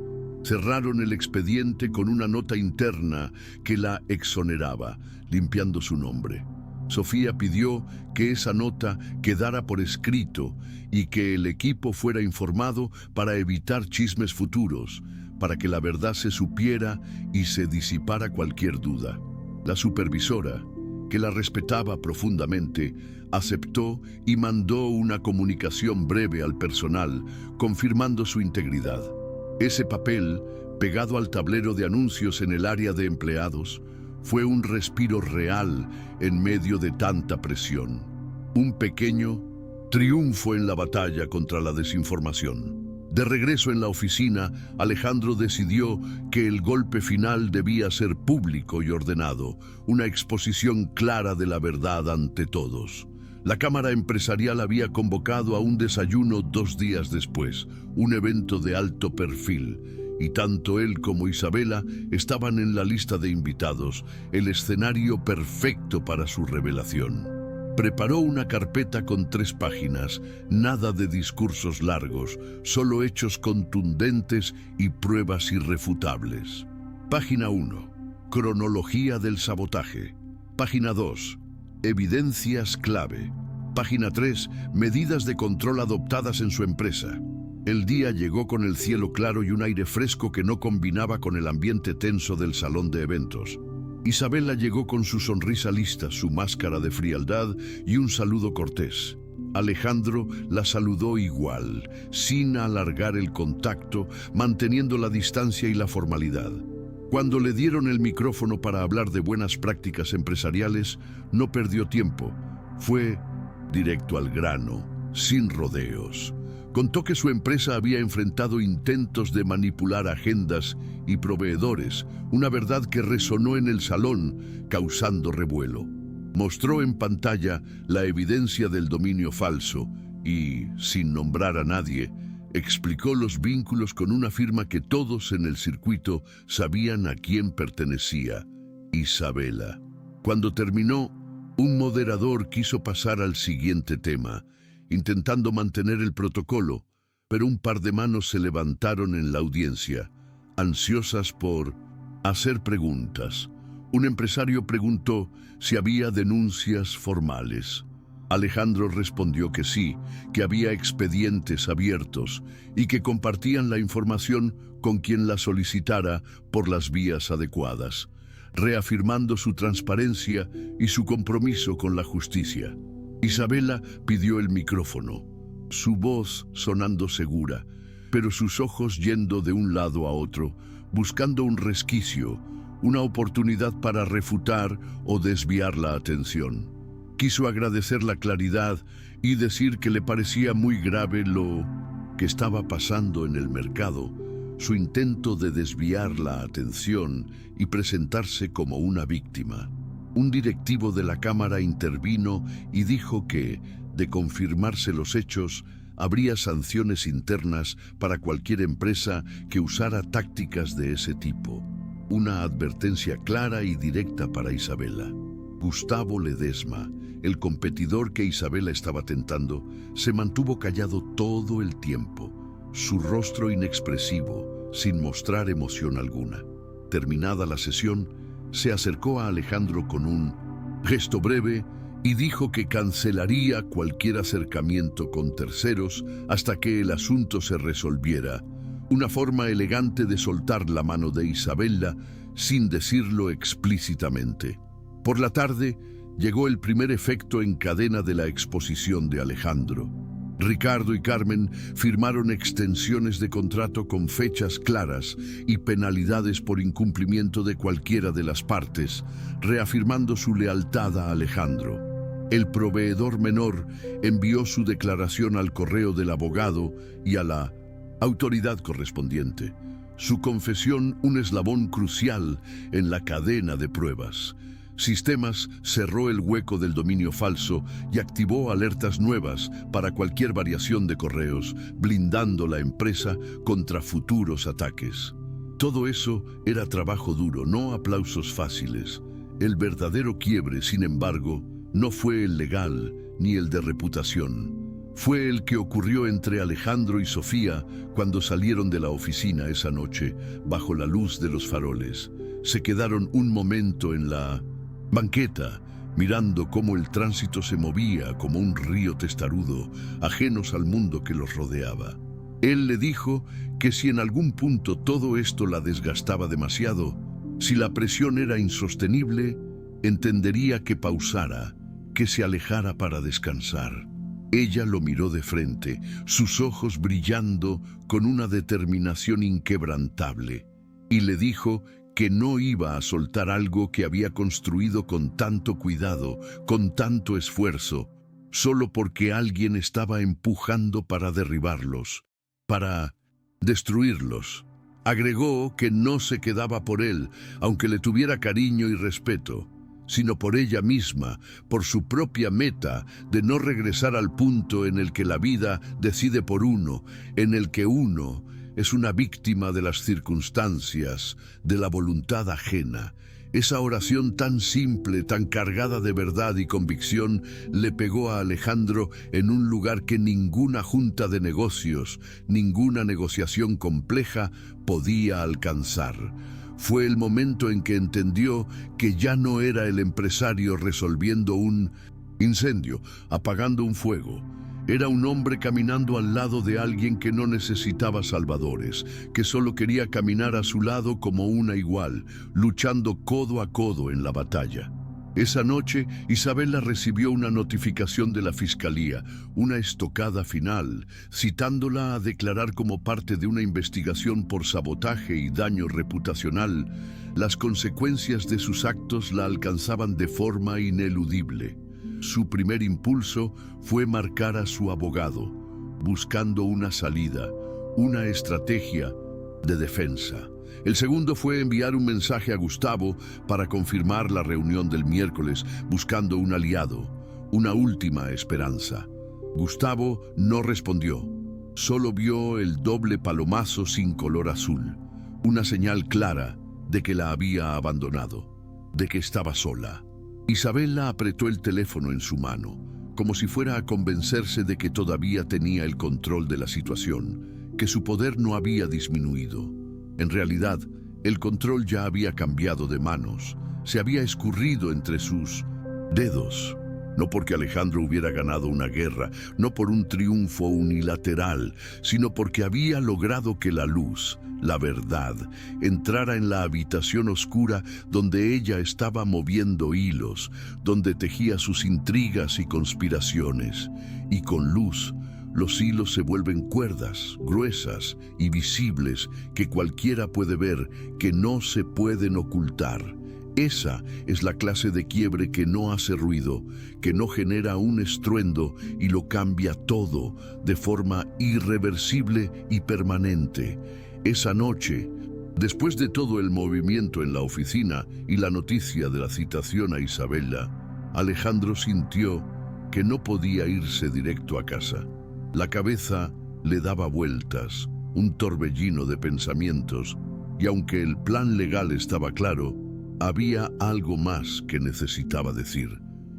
cerraron el expediente con una nota interna que la exoneraba, limpiando su nombre. Sofía pidió que esa nota quedara por escrito y que el equipo fuera informado para evitar chismes futuros, para que la verdad se supiera y se disipara cualquier duda. La supervisora, que la respetaba profundamente, aceptó y mandó una comunicación breve al personal, confirmando su integridad. Ese papel, pegado al tablero de anuncios en el área de empleados, fue un respiro real en medio de tanta presión. Un pequeño triunfo en la batalla contra la desinformación. De regreso en la oficina, Alejandro decidió que el golpe final debía ser público y ordenado, una exposición clara de la verdad ante todos. La Cámara Empresarial había convocado a un desayuno 2 días después, un evento de alto perfil, y tanto él como Isabela estaban en la lista de invitados, el escenario perfecto para su revelación. Preparó una carpeta con 3 páginas, nada de discursos largos, solo hechos contundentes y pruebas irrefutables. Página 1. Cronología del sabotaje. Página 2. Evidencias clave. Página 3. Medidas de control adoptadas en su empresa. El día llegó con el cielo claro y un aire fresco que no combinaba con el ambiente tenso del salón de eventos. Isabela llegó con su sonrisa lista, su máscara de frialdad y un saludo cortés. Alejandro la saludó igual, sin alargar el contacto, manteniendo la distancia y la formalidad. Cuando le dieron el micrófono para hablar de buenas prácticas empresariales, no perdió tiempo. Fue directo al grano, sin rodeos. Contó que su empresa había enfrentado intentos de manipular agendas y proveedores, una verdad que resonó en el salón, causando revuelo. Mostró en pantalla la evidencia del dominio falso y, sin nombrar a nadie, explicó los vínculos con una firma que todos en el circuito sabían a quién pertenecía: Isabela. Cuando terminó, un moderador quiso pasar al siguiente tema, intentando mantener el protocolo, pero un par de manos se levantaron en la audiencia, ansiosas por hacer preguntas. Un empresario preguntó si había denuncias formales. Alejandro respondió que sí, que había expedientes abiertos y que compartían la información con quien la solicitara por las vías adecuadas, reafirmando su transparencia y su compromiso con la justicia. Isabela pidió el micrófono, su voz sonando segura, pero sus ojos yendo de un lado a otro, buscando un resquicio, una oportunidad para refutar o desviar la atención. Quiso agradecer la claridad y decir que le parecía muy grave lo que estaba pasando en el mercado, su intento de desviar la atención y presentarse como una víctima. Un directivo de la Cámara intervino y dijo que, de confirmarse los hechos, habría sanciones internas para cualquier empresa que usara tácticas de ese tipo. Una advertencia clara y directa para Isabela. Gustavo Ledesma, el competidor que Isabela estaba tentando, se mantuvo callado todo el tiempo, su rostro inexpresivo, sin mostrar emoción alguna. Terminada la sesión, se acercó a Alejandro con un gesto breve y dijo que cancelaría cualquier acercamiento con terceros hasta que el asunto se resolviera, una forma elegante de soltar la mano de Isabella sin decirlo explícitamente. Por la tarde llegó el primer efecto en cadena de la exposición de Alejandro. Ricardo y Carmen firmaron extensiones de contrato con fechas claras y penalidades por incumplimiento de cualquiera de las partes, reafirmando su lealtad a Alejandro. El proveedor menor envió su declaración al correo del abogado y a la autoridad correspondiente. Su confesión, un eslabón crucial en la cadena de pruebas. Sistemas cerró el hueco del dominio falso y activó alertas nuevas para cualquier variación de correos, blindando la empresa contra futuros ataques. Todo eso era trabajo duro, no aplausos fáciles. El verdadero quiebre, sin embargo, no fue el legal ni el de reputación. Fue el que ocurrió entre Alejandro y Sofía cuando salieron de la oficina esa noche, bajo la luz de los faroles. Se quedaron un momento en la banqueta, mirando cómo el tránsito se movía como un río testarudo, ajenos al mundo que los rodeaba. Él le dijo que si en algún punto todo esto la desgastaba demasiado, si la presión era insostenible, entendería que pausara, que se alejara para descansar. Ella lo miró de frente, sus ojos brillando con una determinación inquebrantable, y le dijo que no iba a soltar algo que había construido con tanto cuidado, con tanto esfuerzo, solo porque alguien estaba empujando para derribarlos, para destruirlos. Agregó que no se quedaba por él, aunque le tuviera cariño y respeto, sino por ella misma, por su propia meta de no regresar al punto en el que la vida decide por uno, en el que uno es una víctima de las circunstancias, de la voluntad ajena. Esa oración tan simple, tan cargada de verdad y convicción, le pegó a Alejandro en un lugar que ninguna junta de negocios, ninguna negociación compleja podía alcanzar. Fue el momento en que entendió que ya no era el empresario resolviendo un incendio, apagando un fuego. Era un hombre caminando al lado de alguien que no necesitaba salvadores, que solo quería caminar a su lado como una igual, luchando codo a codo en la batalla. Esa noche, Isabella recibió una notificación de la Fiscalía, una estocada final, citándola a declarar como parte de una investigación por sabotaje y daño reputacional. Las consecuencias de sus actos la alcanzaban de forma ineludible. Su primer impulso fue marcar a su abogado, buscando una salida, una estrategia de defensa. El segundo fue enviar un mensaje a Gustavo para confirmar la reunión del miércoles, buscando un aliado, una última esperanza. Gustavo no respondió, solo vio el doble palomazo sin color azul, una señal clara de que la había abandonado, de que estaba sola. Isabella apretó el teléfono en su mano, como si fuera a convencerse de que todavía tenía el control de la situación, que su poder no había disminuido. En realidad, el control ya había cambiado de manos, se había escurrido entre sus dedos. No porque Alejandro hubiera ganado una guerra, no por un triunfo unilateral, sino porque había logrado que la luz, la verdad, entrara en la habitación oscura donde ella estaba moviendo hilos, donde tejía sus intrigas y conspiraciones. Y con luz, los hilos se vuelven cuerdas, gruesas y visibles que cualquiera puede ver, que no se pueden ocultar. Esa es la clase de quiebre que no hace ruido, que no genera un estruendo y lo cambia todo de forma irreversible y permanente. Esa noche, después de todo el movimiento en la oficina y la noticia de la citación a Isabella, Alejandro sintió que no podía irse directo a casa. La cabeza le daba vueltas, un torbellino de pensamientos, y aunque el plan legal estaba claro, había algo más que necesitaba decir,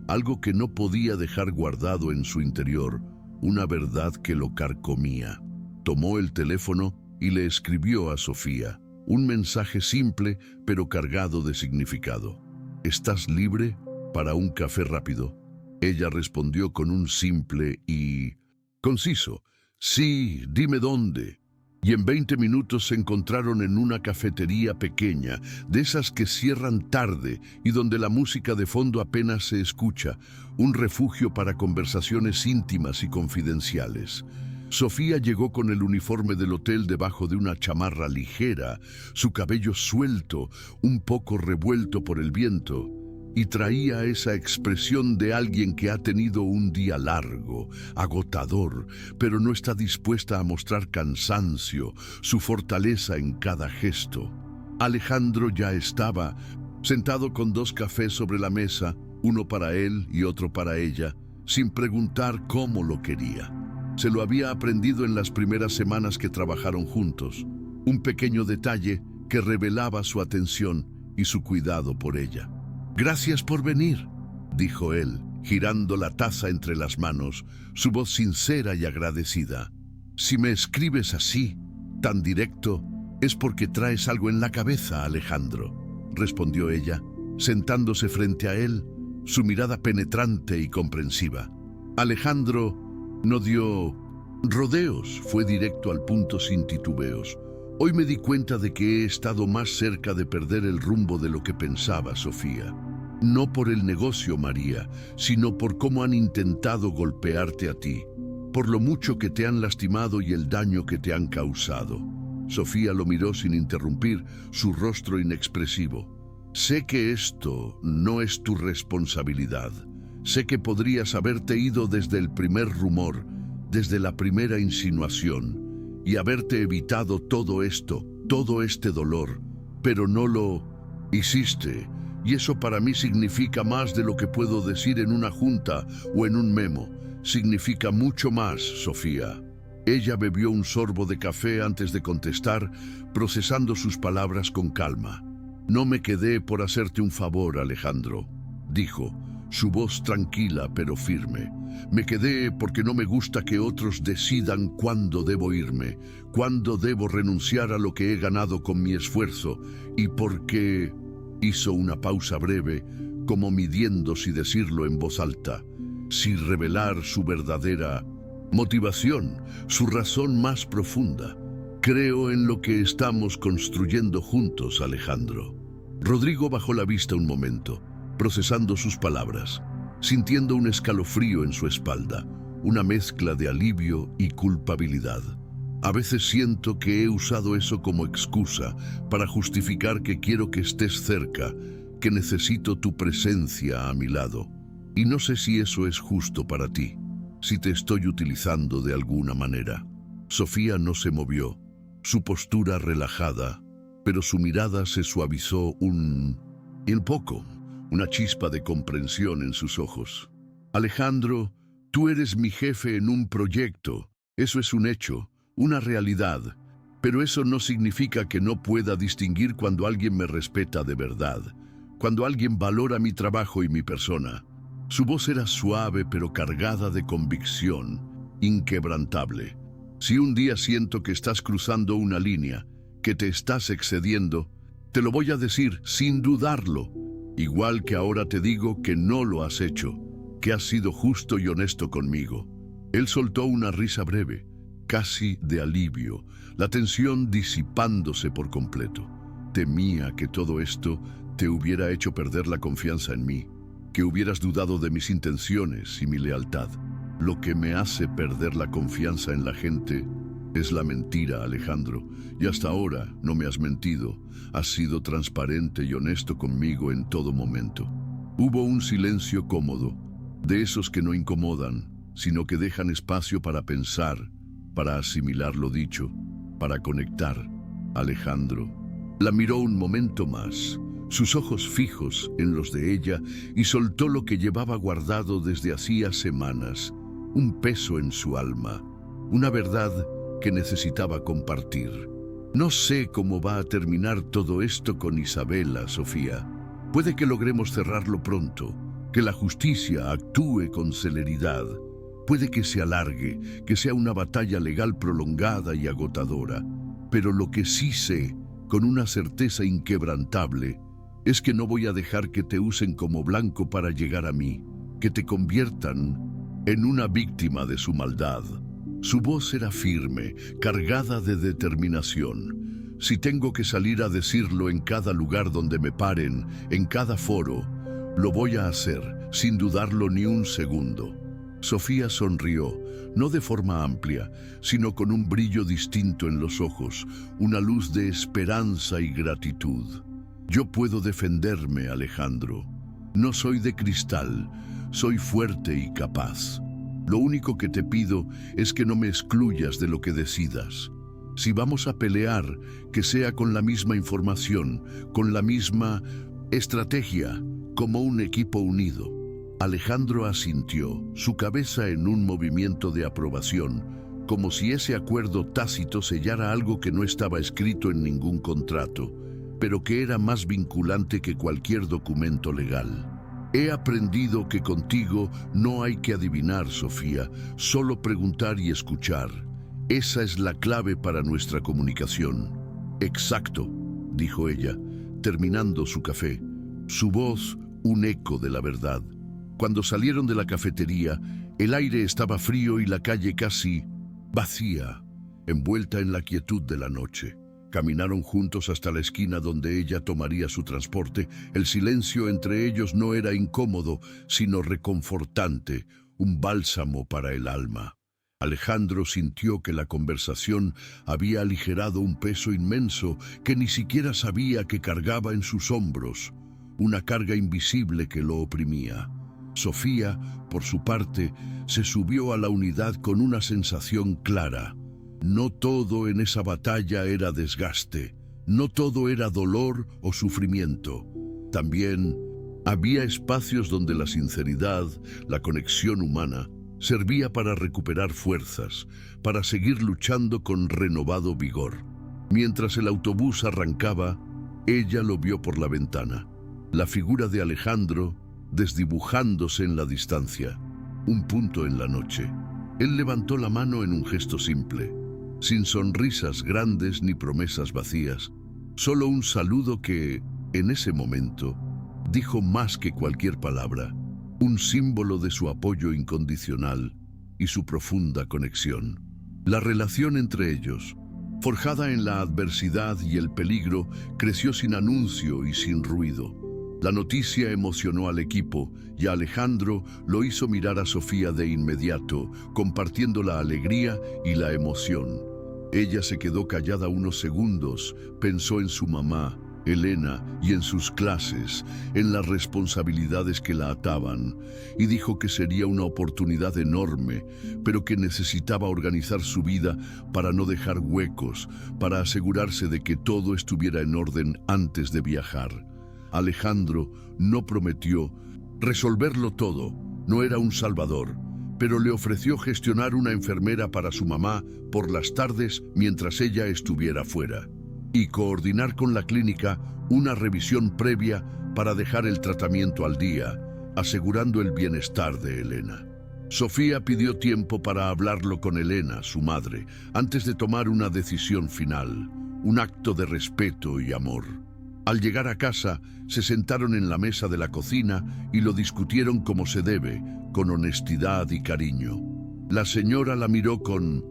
algo que no podía dejar guardado en su interior, una verdad que lo carcomía. Tomó el teléfono y le escribió a Sofía, un mensaje simple pero cargado de significado. ¿Estás libre para un café rápido? Ella respondió con un simple y conciso, sí, dime dónde. y en 20 minutos se encontraron en una cafetería pequeña, de esas que cierran tarde y donde la música de fondo apenas se escucha, un refugio para conversaciones íntimas y confidenciales. Sofía llegó con el uniforme del hotel debajo de una chamarra ligera, su cabello suelto, un poco revuelto por el viento, y traía esa expresión de alguien que ha tenido un día largo, agotador, pero no está dispuesta a mostrar cansancio, su fortaleza en cada gesto. Alejandro ya estaba sentado con 2 cafés sobre la mesa, uno para él y otro para ella, sin preguntar cómo lo quería. Se lo había aprendido en las primeras semanas que trabajaron juntos, un pequeño detalle que revelaba su atención y su cuidado por ella. «Gracias por venir», dijo él, girando la taza entre las manos, su voz sincera y agradecida. «Si me escribes así, tan directo, es porque traes algo en la cabeza, Alejandro», respondió ella, sentándose frente a él, su mirada penetrante y comprensiva. Alejandro no dio rodeos, fue directo al punto sin titubeos. «Hoy me di cuenta de que he estado más cerca de perder el rumbo de lo que pensaba, Sofía. No por el negocio, María, sino por cómo han intentado golpearte a ti, por lo mucho que te han lastimado y el daño que te han causado». Sofía lo miró sin interrumpir, su rostro inexpresivo. «Sé que esto no es tu responsabilidad. Sé que podrías haberte ido desde el primer rumor, desde la primera insinuación, y haberte evitado todo esto, todo este dolor, pero no lo hiciste, y eso para mí significa más de lo que puedo decir en una junta o en un memo. Significa mucho más, Sofía». Ella bebió un sorbo de café antes de contestar, procesando sus palabras con calma. «No me quedé por hacerte un favor, Alejandro», dijo, su voz tranquila pero firme. «Me quedé porque no me gusta que otros decidan cuándo debo irme, cuándo debo renunciar a lo que he ganado con mi esfuerzo, y porque…» Hizo una pausa breve, como midiendo si decirlo en voz alta, si revelar su verdadera motivación, su razón más profunda. «Creo en lo que estamos construyendo juntos, Alejandro». Rodrigo bajó la vista un momento, procesando sus palabras, sintiendo un escalofrío en su espalda, una mezcla de alivio y culpabilidad. «A veces siento que he usado eso como excusa para justificar que quiero que estés cerca, que necesito tu presencia a mi lado. Y no sé si eso es justo para ti, si te estoy utilizando de alguna manera». Sofía no se movió, su postura relajada, pero su mirada se suavizó un poco, una chispa de comprensión en sus ojos. «Alejandro, tú eres mi jefe en un proyecto, eso es un hecho, una realidad, pero eso no significa que no pueda distinguir cuando alguien me respeta de verdad, cuando alguien valora mi trabajo y mi persona». Su voz era suave pero cargada de convicción, inquebrantable. «Si un día siento que estás cruzando una línea, que te estás excediendo, te lo voy a decir sin dudarlo, igual que ahora te digo que no lo has hecho, que has sido justo y honesto conmigo». Él soltó una risa breve, casi de alivio, la tensión disipándose por completo. «Temía que todo esto te hubiera hecho perder la confianza en mí, que hubieras dudado de mis intenciones y mi lealtad. Lo que me hace perder la confianza en la gente es la mentira, Alejandro, y hasta ahora no me has mentido. Has sido transparente y honesto conmigo en todo momento». Hubo un silencio cómodo, de esos que no incomodan, sino que dejan espacio para pensar, para asimilar lo dicho, para conectar. Alejandro la miró un momento más, sus ojos fijos en los de ella, y soltó lo que llevaba guardado desde hacía semanas, un peso en su alma, una verdad que necesitaba compartir. «No sé cómo va a terminar todo esto con Isabela, Sofía. Puede que logremos cerrarlo pronto, que la justicia actúe con celeridad. Puede que se alargue, que sea una batalla legal prolongada y agotadora. Pero lo que sí sé, con una certeza inquebrantable, es que no voy a dejar que te usen como blanco para llegar a mí, que te conviertan en una víctima de su maldad. Su voz era firme, cargada de determinación. Si tengo que salir a decirlo en cada lugar donde me paren, en cada foro, lo voy a hacer, sin dudarlo ni un segundo. Sofía sonrió, no de forma amplia, sino con un brillo distinto en los ojos, una luz de esperanza y gratitud. Yo puedo defenderme, Alejandro. No soy de cristal, soy fuerte y capaz. Lo único que te pido es que no me excluyas de lo que decidas. Si vamos a pelear, que sea con la misma información, con la misma estrategia, como un equipo unido. Alejandro asintió, su cabeza en un movimiento de aprobación, como si ese acuerdo tácito sellara algo que no estaba escrito en ningún contrato, pero que era más vinculante que cualquier documento legal. He aprendido que contigo no hay que adivinar, Sofía, solo preguntar y escuchar. Esa es la clave para nuestra comunicación. Exacto, dijo ella, terminando su café. Su voz, un eco de la verdad. Cuando salieron de la cafetería, el aire estaba frío y la calle casi vacía, envuelta en la quietud de la noche. Caminaron juntos hasta la esquina donde ella tomaría su transporte. El silencio entre ellos no era incómodo, sino reconfortante, un bálsamo para el alma. Alejandro sintió que la conversación había aligerado un peso inmenso que ni siquiera sabía que cargaba en sus hombros, una carga invisible que lo oprimía. Sofía, por su parte, se subió a la unidad con una sensación clara. No todo en esa batalla era desgaste, no todo era dolor o sufrimiento. También había espacios donde la sinceridad, la conexión humana, servía para recuperar fuerzas, para seguir luchando con renovado vigor. Mientras el autobús arrancaba, ella lo vio por la ventana, la figura de Alejandro desdibujándose en la distancia, un punto en la noche. Él levantó la mano en un gesto simple, sin sonrisas grandes ni promesas vacías, solo un saludo que, en ese momento, dijo más que cualquier palabra, un símbolo de su apoyo incondicional y su profunda conexión. La relación entre ellos, forjada en la adversidad y el peligro, creció sin anuncio y sin ruido. La noticia emocionó al equipo y a Alejandro lo hizo mirar a Sofía de inmediato, compartiendo la alegría y la emoción. Ella se quedó callada unos segundos, pensó en su mamá, Elena, y en sus clases, en las responsabilidades que la ataban, y dijo que sería una oportunidad enorme, pero que necesitaba organizar su vida para no dejar huecos, para asegurarse de que todo estuviera en orden antes de viajar. Alejandro no prometió resolverlo todo, no era un salvador, pero le ofreció gestionar una enfermera para su mamá por las tardes mientras ella estuviera fuera, y coordinar con la clínica una revisión previa para dejar el tratamiento al día, asegurando el bienestar de Elena. Sofía pidió tiempo para hablarlo con Elena, su madre, antes de tomar una decisión final, un acto de respeto y amor. Al llegar a casa, se sentaron en la mesa de la cocina y lo discutieron como se debe, con honestidad y cariño. La señora la miró con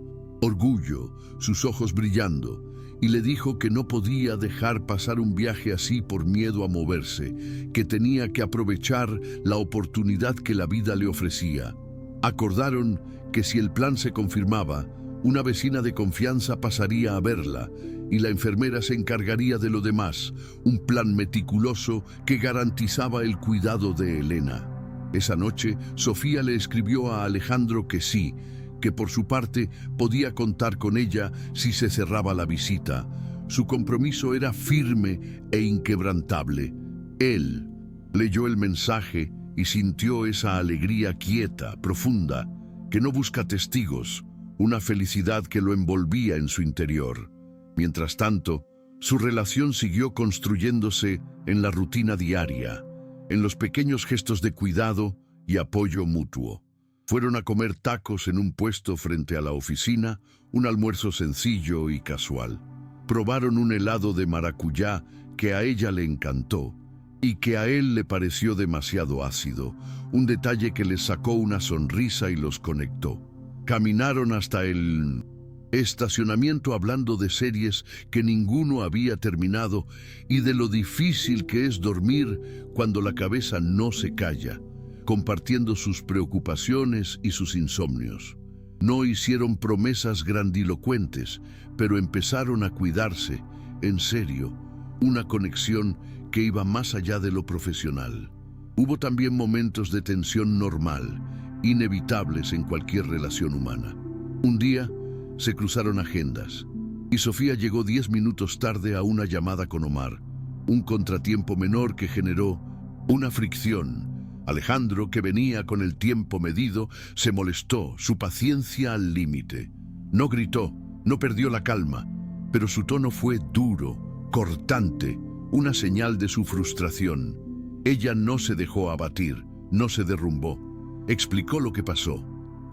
orgullo, sus ojos brillando, y le dijo que no podía dejar pasar un viaje así por miedo a moverse, que tenía que aprovechar la oportunidad que la vida le ofrecía. Acordaron que si el plan se confirmaba, una vecina de confianza pasaría a verla y la enfermera se encargaría de lo demás, un plan meticuloso que garantizaba el cuidado de Elena. Esa noche, Sofía le escribió a Alejandro que sí, que por su parte podía contar con ella si se cerraba la visita. Su compromiso era firme e inquebrantable. Él leyó el mensaje y sintió esa alegría quieta, profunda, que no busca testigos, una felicidad que lo envolvía en su interior. Mientras tanto, su relación siguió construyéndose en la rutina diaria, en los pequeños gestos de cuidado y apoyo mutuo. Fueron a comer tacos en un puesto frente a la oficina, un almuerzo sencillo y casual. Probaron un helado de maracuyá que a ella le encantó y que a él le pareció demasiado ácido, un detalle que les sacó una sonrisa y los conectó. Caminaron hasta el estacionamiento hablando de series que ninguno había terminado y de lo difícil que es dormir cuando la cabeza no se calla, compartiendo sus preocupaciones y sus insomnios. No hicieron promesas grandilocuentes, pero empezaron a cuidarse, en serio, una conexión que iba más allá de lo profesional. Hubo también momentos de tensión normal, inevitables en cualquier relación humana. Un día se cruzaron agendas y Sofía llegó 10 minutos tarde a una llamada con Omar, un contratiempo menor que generó una fricción. Alejandro, que venía con el tiempo medido, se molestó, su paciencia al límite. No gritó, no perdió la calma, pero su tono fue duro, cortante, una señal de su frustración. Ella no se dejó abatir, no se derrumbó. Explicó lo que pasó,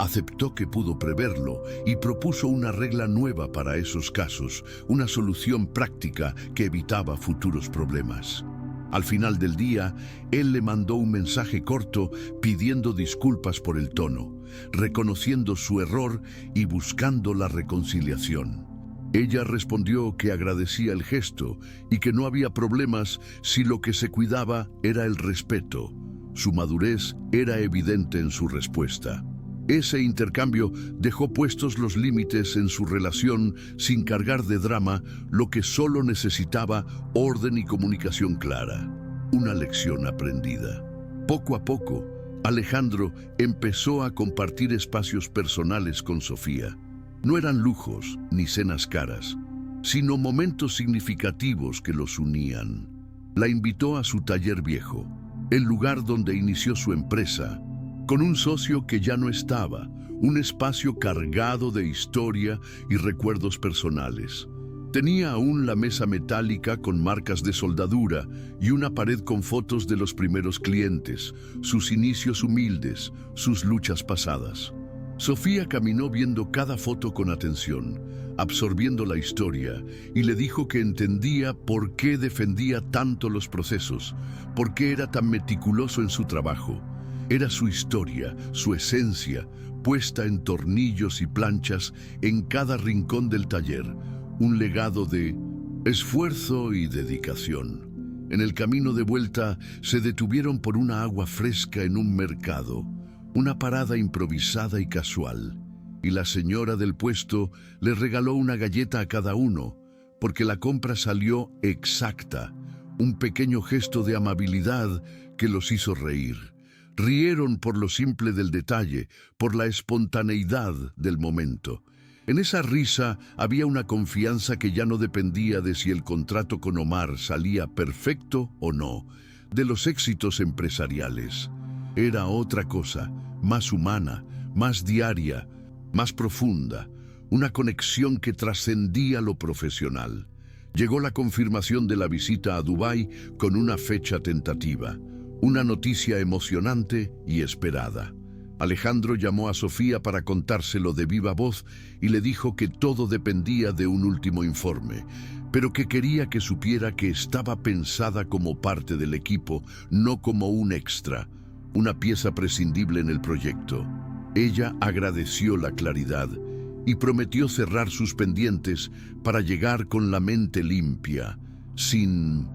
aceptó que pudo preverlo y propuso una regla nueva para esos casos, una solución práctica que evitaba futuros problemas. Al final del día, él le mandó un mensaje corto pidiendo disculpas por el tono, reconociendo su error y buscando la reconciliación. Ella respondió que agradecía el gesto y que no había problemas si lo que se cuidaba era el respeto. Su madurez era evidente en su respuesta. Ese intercambio dejó puestos los límites en su relación sin cargar de drama lo que solo necesitaba orden y comunicación clara. Una lección aprendida. Poco a poco, Alejandro empezó a compartir espacios personales con Sofía. No eran lujos ni cenas caras, sino momentos significativos que los unían. La invitó a su taller viejo, el lugar donde inició su empresa, con un socio que ya no estaba, un espacio cargado de historia y recuerdos personales. Tenía aún la mesa metálica con marcas de soldadura y una pared con fotos de los primeros clientes, sus inicios humildes, sus luchas pasadas. Sofía caminó viendo cada foto con atención, absorbiendo la historia, y le dijo que entendía por qué defendía tanto los procesos, por qué era tan meticuloso en su trabajo. Era su historia, su esencia, puesta en tornillos y planchas en cada rincón del taller, un legado de esfuerzo y dedicación. En el camino de vuelta se detuvieron por una agua fresca en un mercado, una parada improvisada y casual, y la señora del puesto le regaló una galleta a cada uno, porque la compra salió exacta, un pequeño gesto de amabilidad que los hizo reír. Rieron por lo simple del detalle, por la espontaneidad del momento. En esa risa había una confianza que ya no dependía de si el contrato con Omar salía perfecto o no, de los éxitos empresariales. Era otra cosa, más humana, más diaria, más profunda, una conexión que trascendía lo profesional. Llegó la confirmación de la visita a Dubái con una fecha tentativa. Una noticia emocionante y esperada. Alejandro llamó a Sofía para contárselo de viva voz y le dijo que todo dependía de un último informe, pero que quería que supiera que estaba pensada como parte del equipo, no como un extra, una pieza prescindible en el proyecto. Ella agradeció la claridad y prometió cerrar sus pendientes para llegar con la mente limpia, sin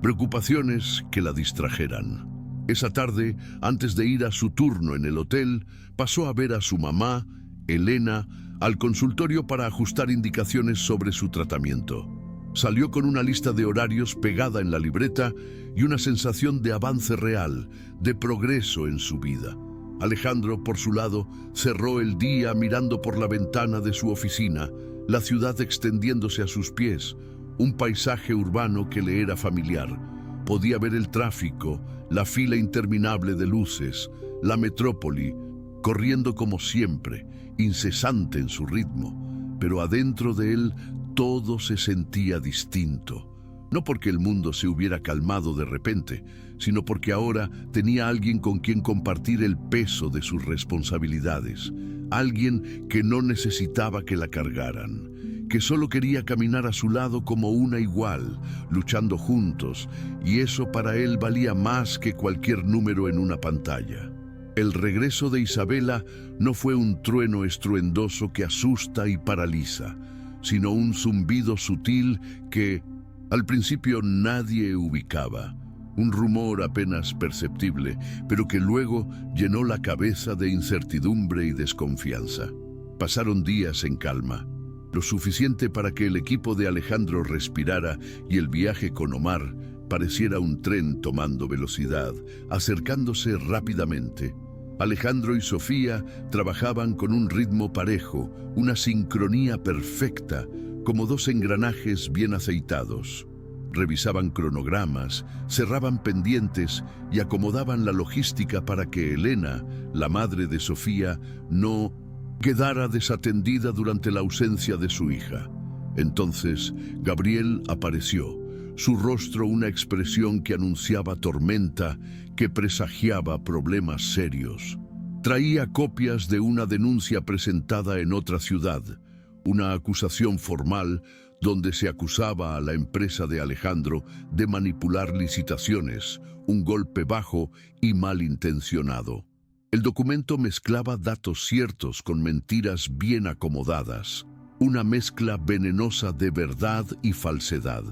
preocupaciones que la distrajeran. Esa tarde, antes de ir a su turno en el hotel, pasó a ver a su mamá, Elena, al consultorio para ajustar indicaciones sobre su tratamiento. Salió con una lista de horarios pegada en la libreta y una sensación de avance real, de progreso en su vida. Alejandro, por su lado, cerró el día mirando por la ventana de su oficina, la ciudad extendiéndose a sus pies, un paisaje urbano que le era familiar. Podía ver el tráfico, la fila interminable de luces, la metrópoli, corriendo como siempre, incesante en su ritmo, pero adentro de él todo se sentía distinto. No porque el mundo se hubiera calmado de repente, sino porque ahora tenía alguien con quien compartir el peso de sus responsabilidades, alguien que no necesitaba que la cargaran, que solo quería caminar a su lado como una igual, luchando juntos, y eso para él valía más que cualquier número en una pantalla. El regreso de Isabela no fue un trueno estruendoso que asusta y paraliza, sino un zumbido sutil que, al principio, nadie ubicaba. Un rumor apenas perceptible, pero que luego llenó la cabeza de incertidumbre y desconfianza. Pasaron días en calma, lo suficiente para que el equipo de Alejandro respirara y el viaje con Omar pareciera un tren tomando velocidad, acercándose rápidamente. Alejandro y Sofía trabajaban con un ritmo parejo, una sincronía perfecta, como dos engranajes bien aceitados. Revisaban cronogramas, cerraban pendientes y acomodaban la logística para que Elena, la madre de Sofía, no quedara desatendida durante la ausencia de su hija. Entonces, Gabriel apareció, su rostro una expresión que anunciaba tormenta, que presagiaba problemas serios. Traía copias de una denuncia presentada en otra ciudad, una acusación formal donde se acusaba a la empresa de Alejandro de manipular licitaciones, un golpe bajo y malintencionado. El documento mezclaba datos ciertos con mentiras bien acomodadas, una mezcla venenosa de verdad y falsedad.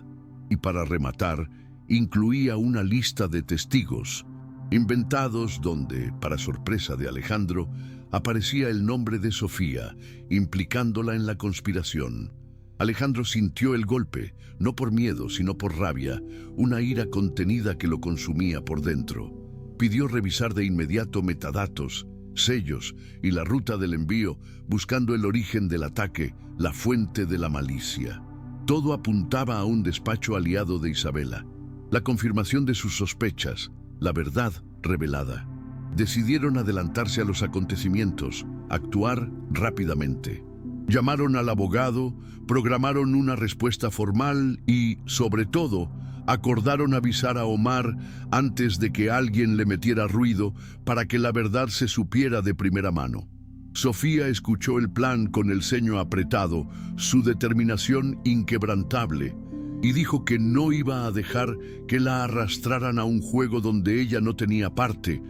Y para rematar, incluía una lista de testigos, inventados donde, para sorpresa de Alejandro, aparecía el nombre de Sofía, implicándola en la conspiración. Alejandro sintió el golpe, no por miedo, sino por rabia, una ira contenida que lo consumía por dentro. Pidió revisar de inmediato metadatos, sellos y la ruta del envío, buscando el origen del ataque, la fuente de la malicia. Todo apuntaba a un despacho aliado de Isabela. La confirmación de sus sospechas, la verdad revelada. Decidieron adelantarse a los acontecimientos, actuar rápidamente. Llamaron al abogado, programaron una respuesta formal y, sobre todo, acordaron avisar a Omar antes de que alguien le metiera ruido para que la verdad se supiera de primera mano. Sofía escuchó el plan con el ceño apretado, su determinación inquebrantable, y dijo que no iba a dejar que la arrastraran a un juego donde ella no tenía parte,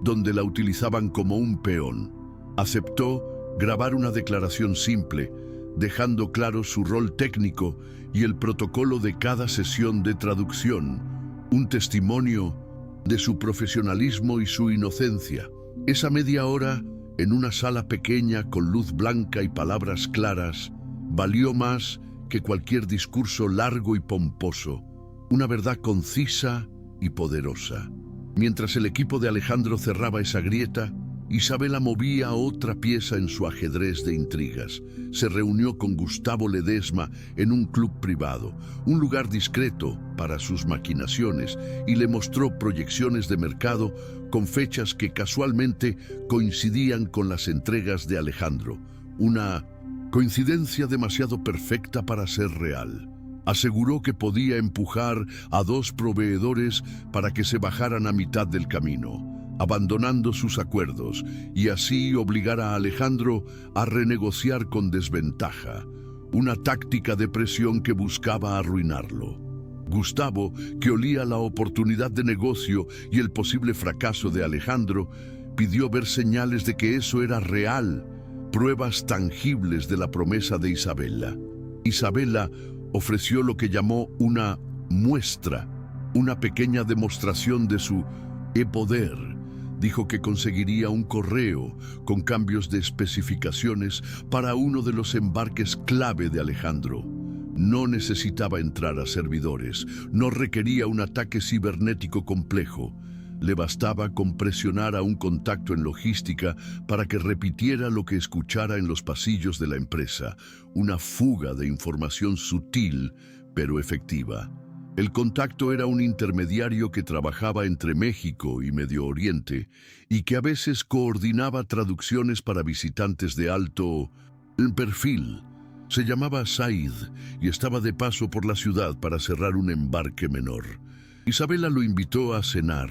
donde la utilizaban como un peón. Aceptó grabar una declaración simple, dejando claro su rol técnico y el protocolo de cada sesión de traducción, un testimonio de su profesionalismo y su inocencia. Esa media hora, en una sala pequeña con luz blanca y palabras claras, valió más que cualquier discurso largo y pomposo, una verdad concisa y poderosa. Mientras el equipo de Alejandro cerraba esa grieta, Isabela movía otra pieza en su ajedrez de intrigas. Se reunió con Gustavo Ledesma en un club privado, un lugar discreto para sus maquinaciones, y le mostró proyecciones de mercado con fechas que casualmente coincidían con las entregas de Alejandro. Una coincidencia demasiado perfecta para ser real. Aseguró que podía empujar a dos proveedores para que se bajaran a mitad del camino, abandonando sus acuerdos, y así obligar a Alejandro a renegociar con desventaja, una táctica de presión que buscaba arruinarlo. Gustavo, que olía la oportunidad de negocio y el posible fracaso de Alejandro, pidió ver señales de que eso era real, pruebas tangibles de la promesa de Isabela. Isabela ofreció lo que llamó una muestra, una pequeña demostración de su poder. Dijo que conseguiría un correo con cambios de especificaciones para uno de los embarques clave de Alejandro. No necesitaba entrar a servidores, no requería un ataque cibernético complejo. Le bastaba con presionar a un contacto en logística para que repitiera lo que escuchara en los pasillos de la empresa, una fuga de información sutil pero efectiva. El contacto era un intermediario que trabajaba entre México y Medio Oriente y que a veces coordinaba traducciones para visitantes de alto perfil. Se llamaba Said y estaba de paso por la ciudad para cerrar un embarque menor. Isabela lo invitó a cenar.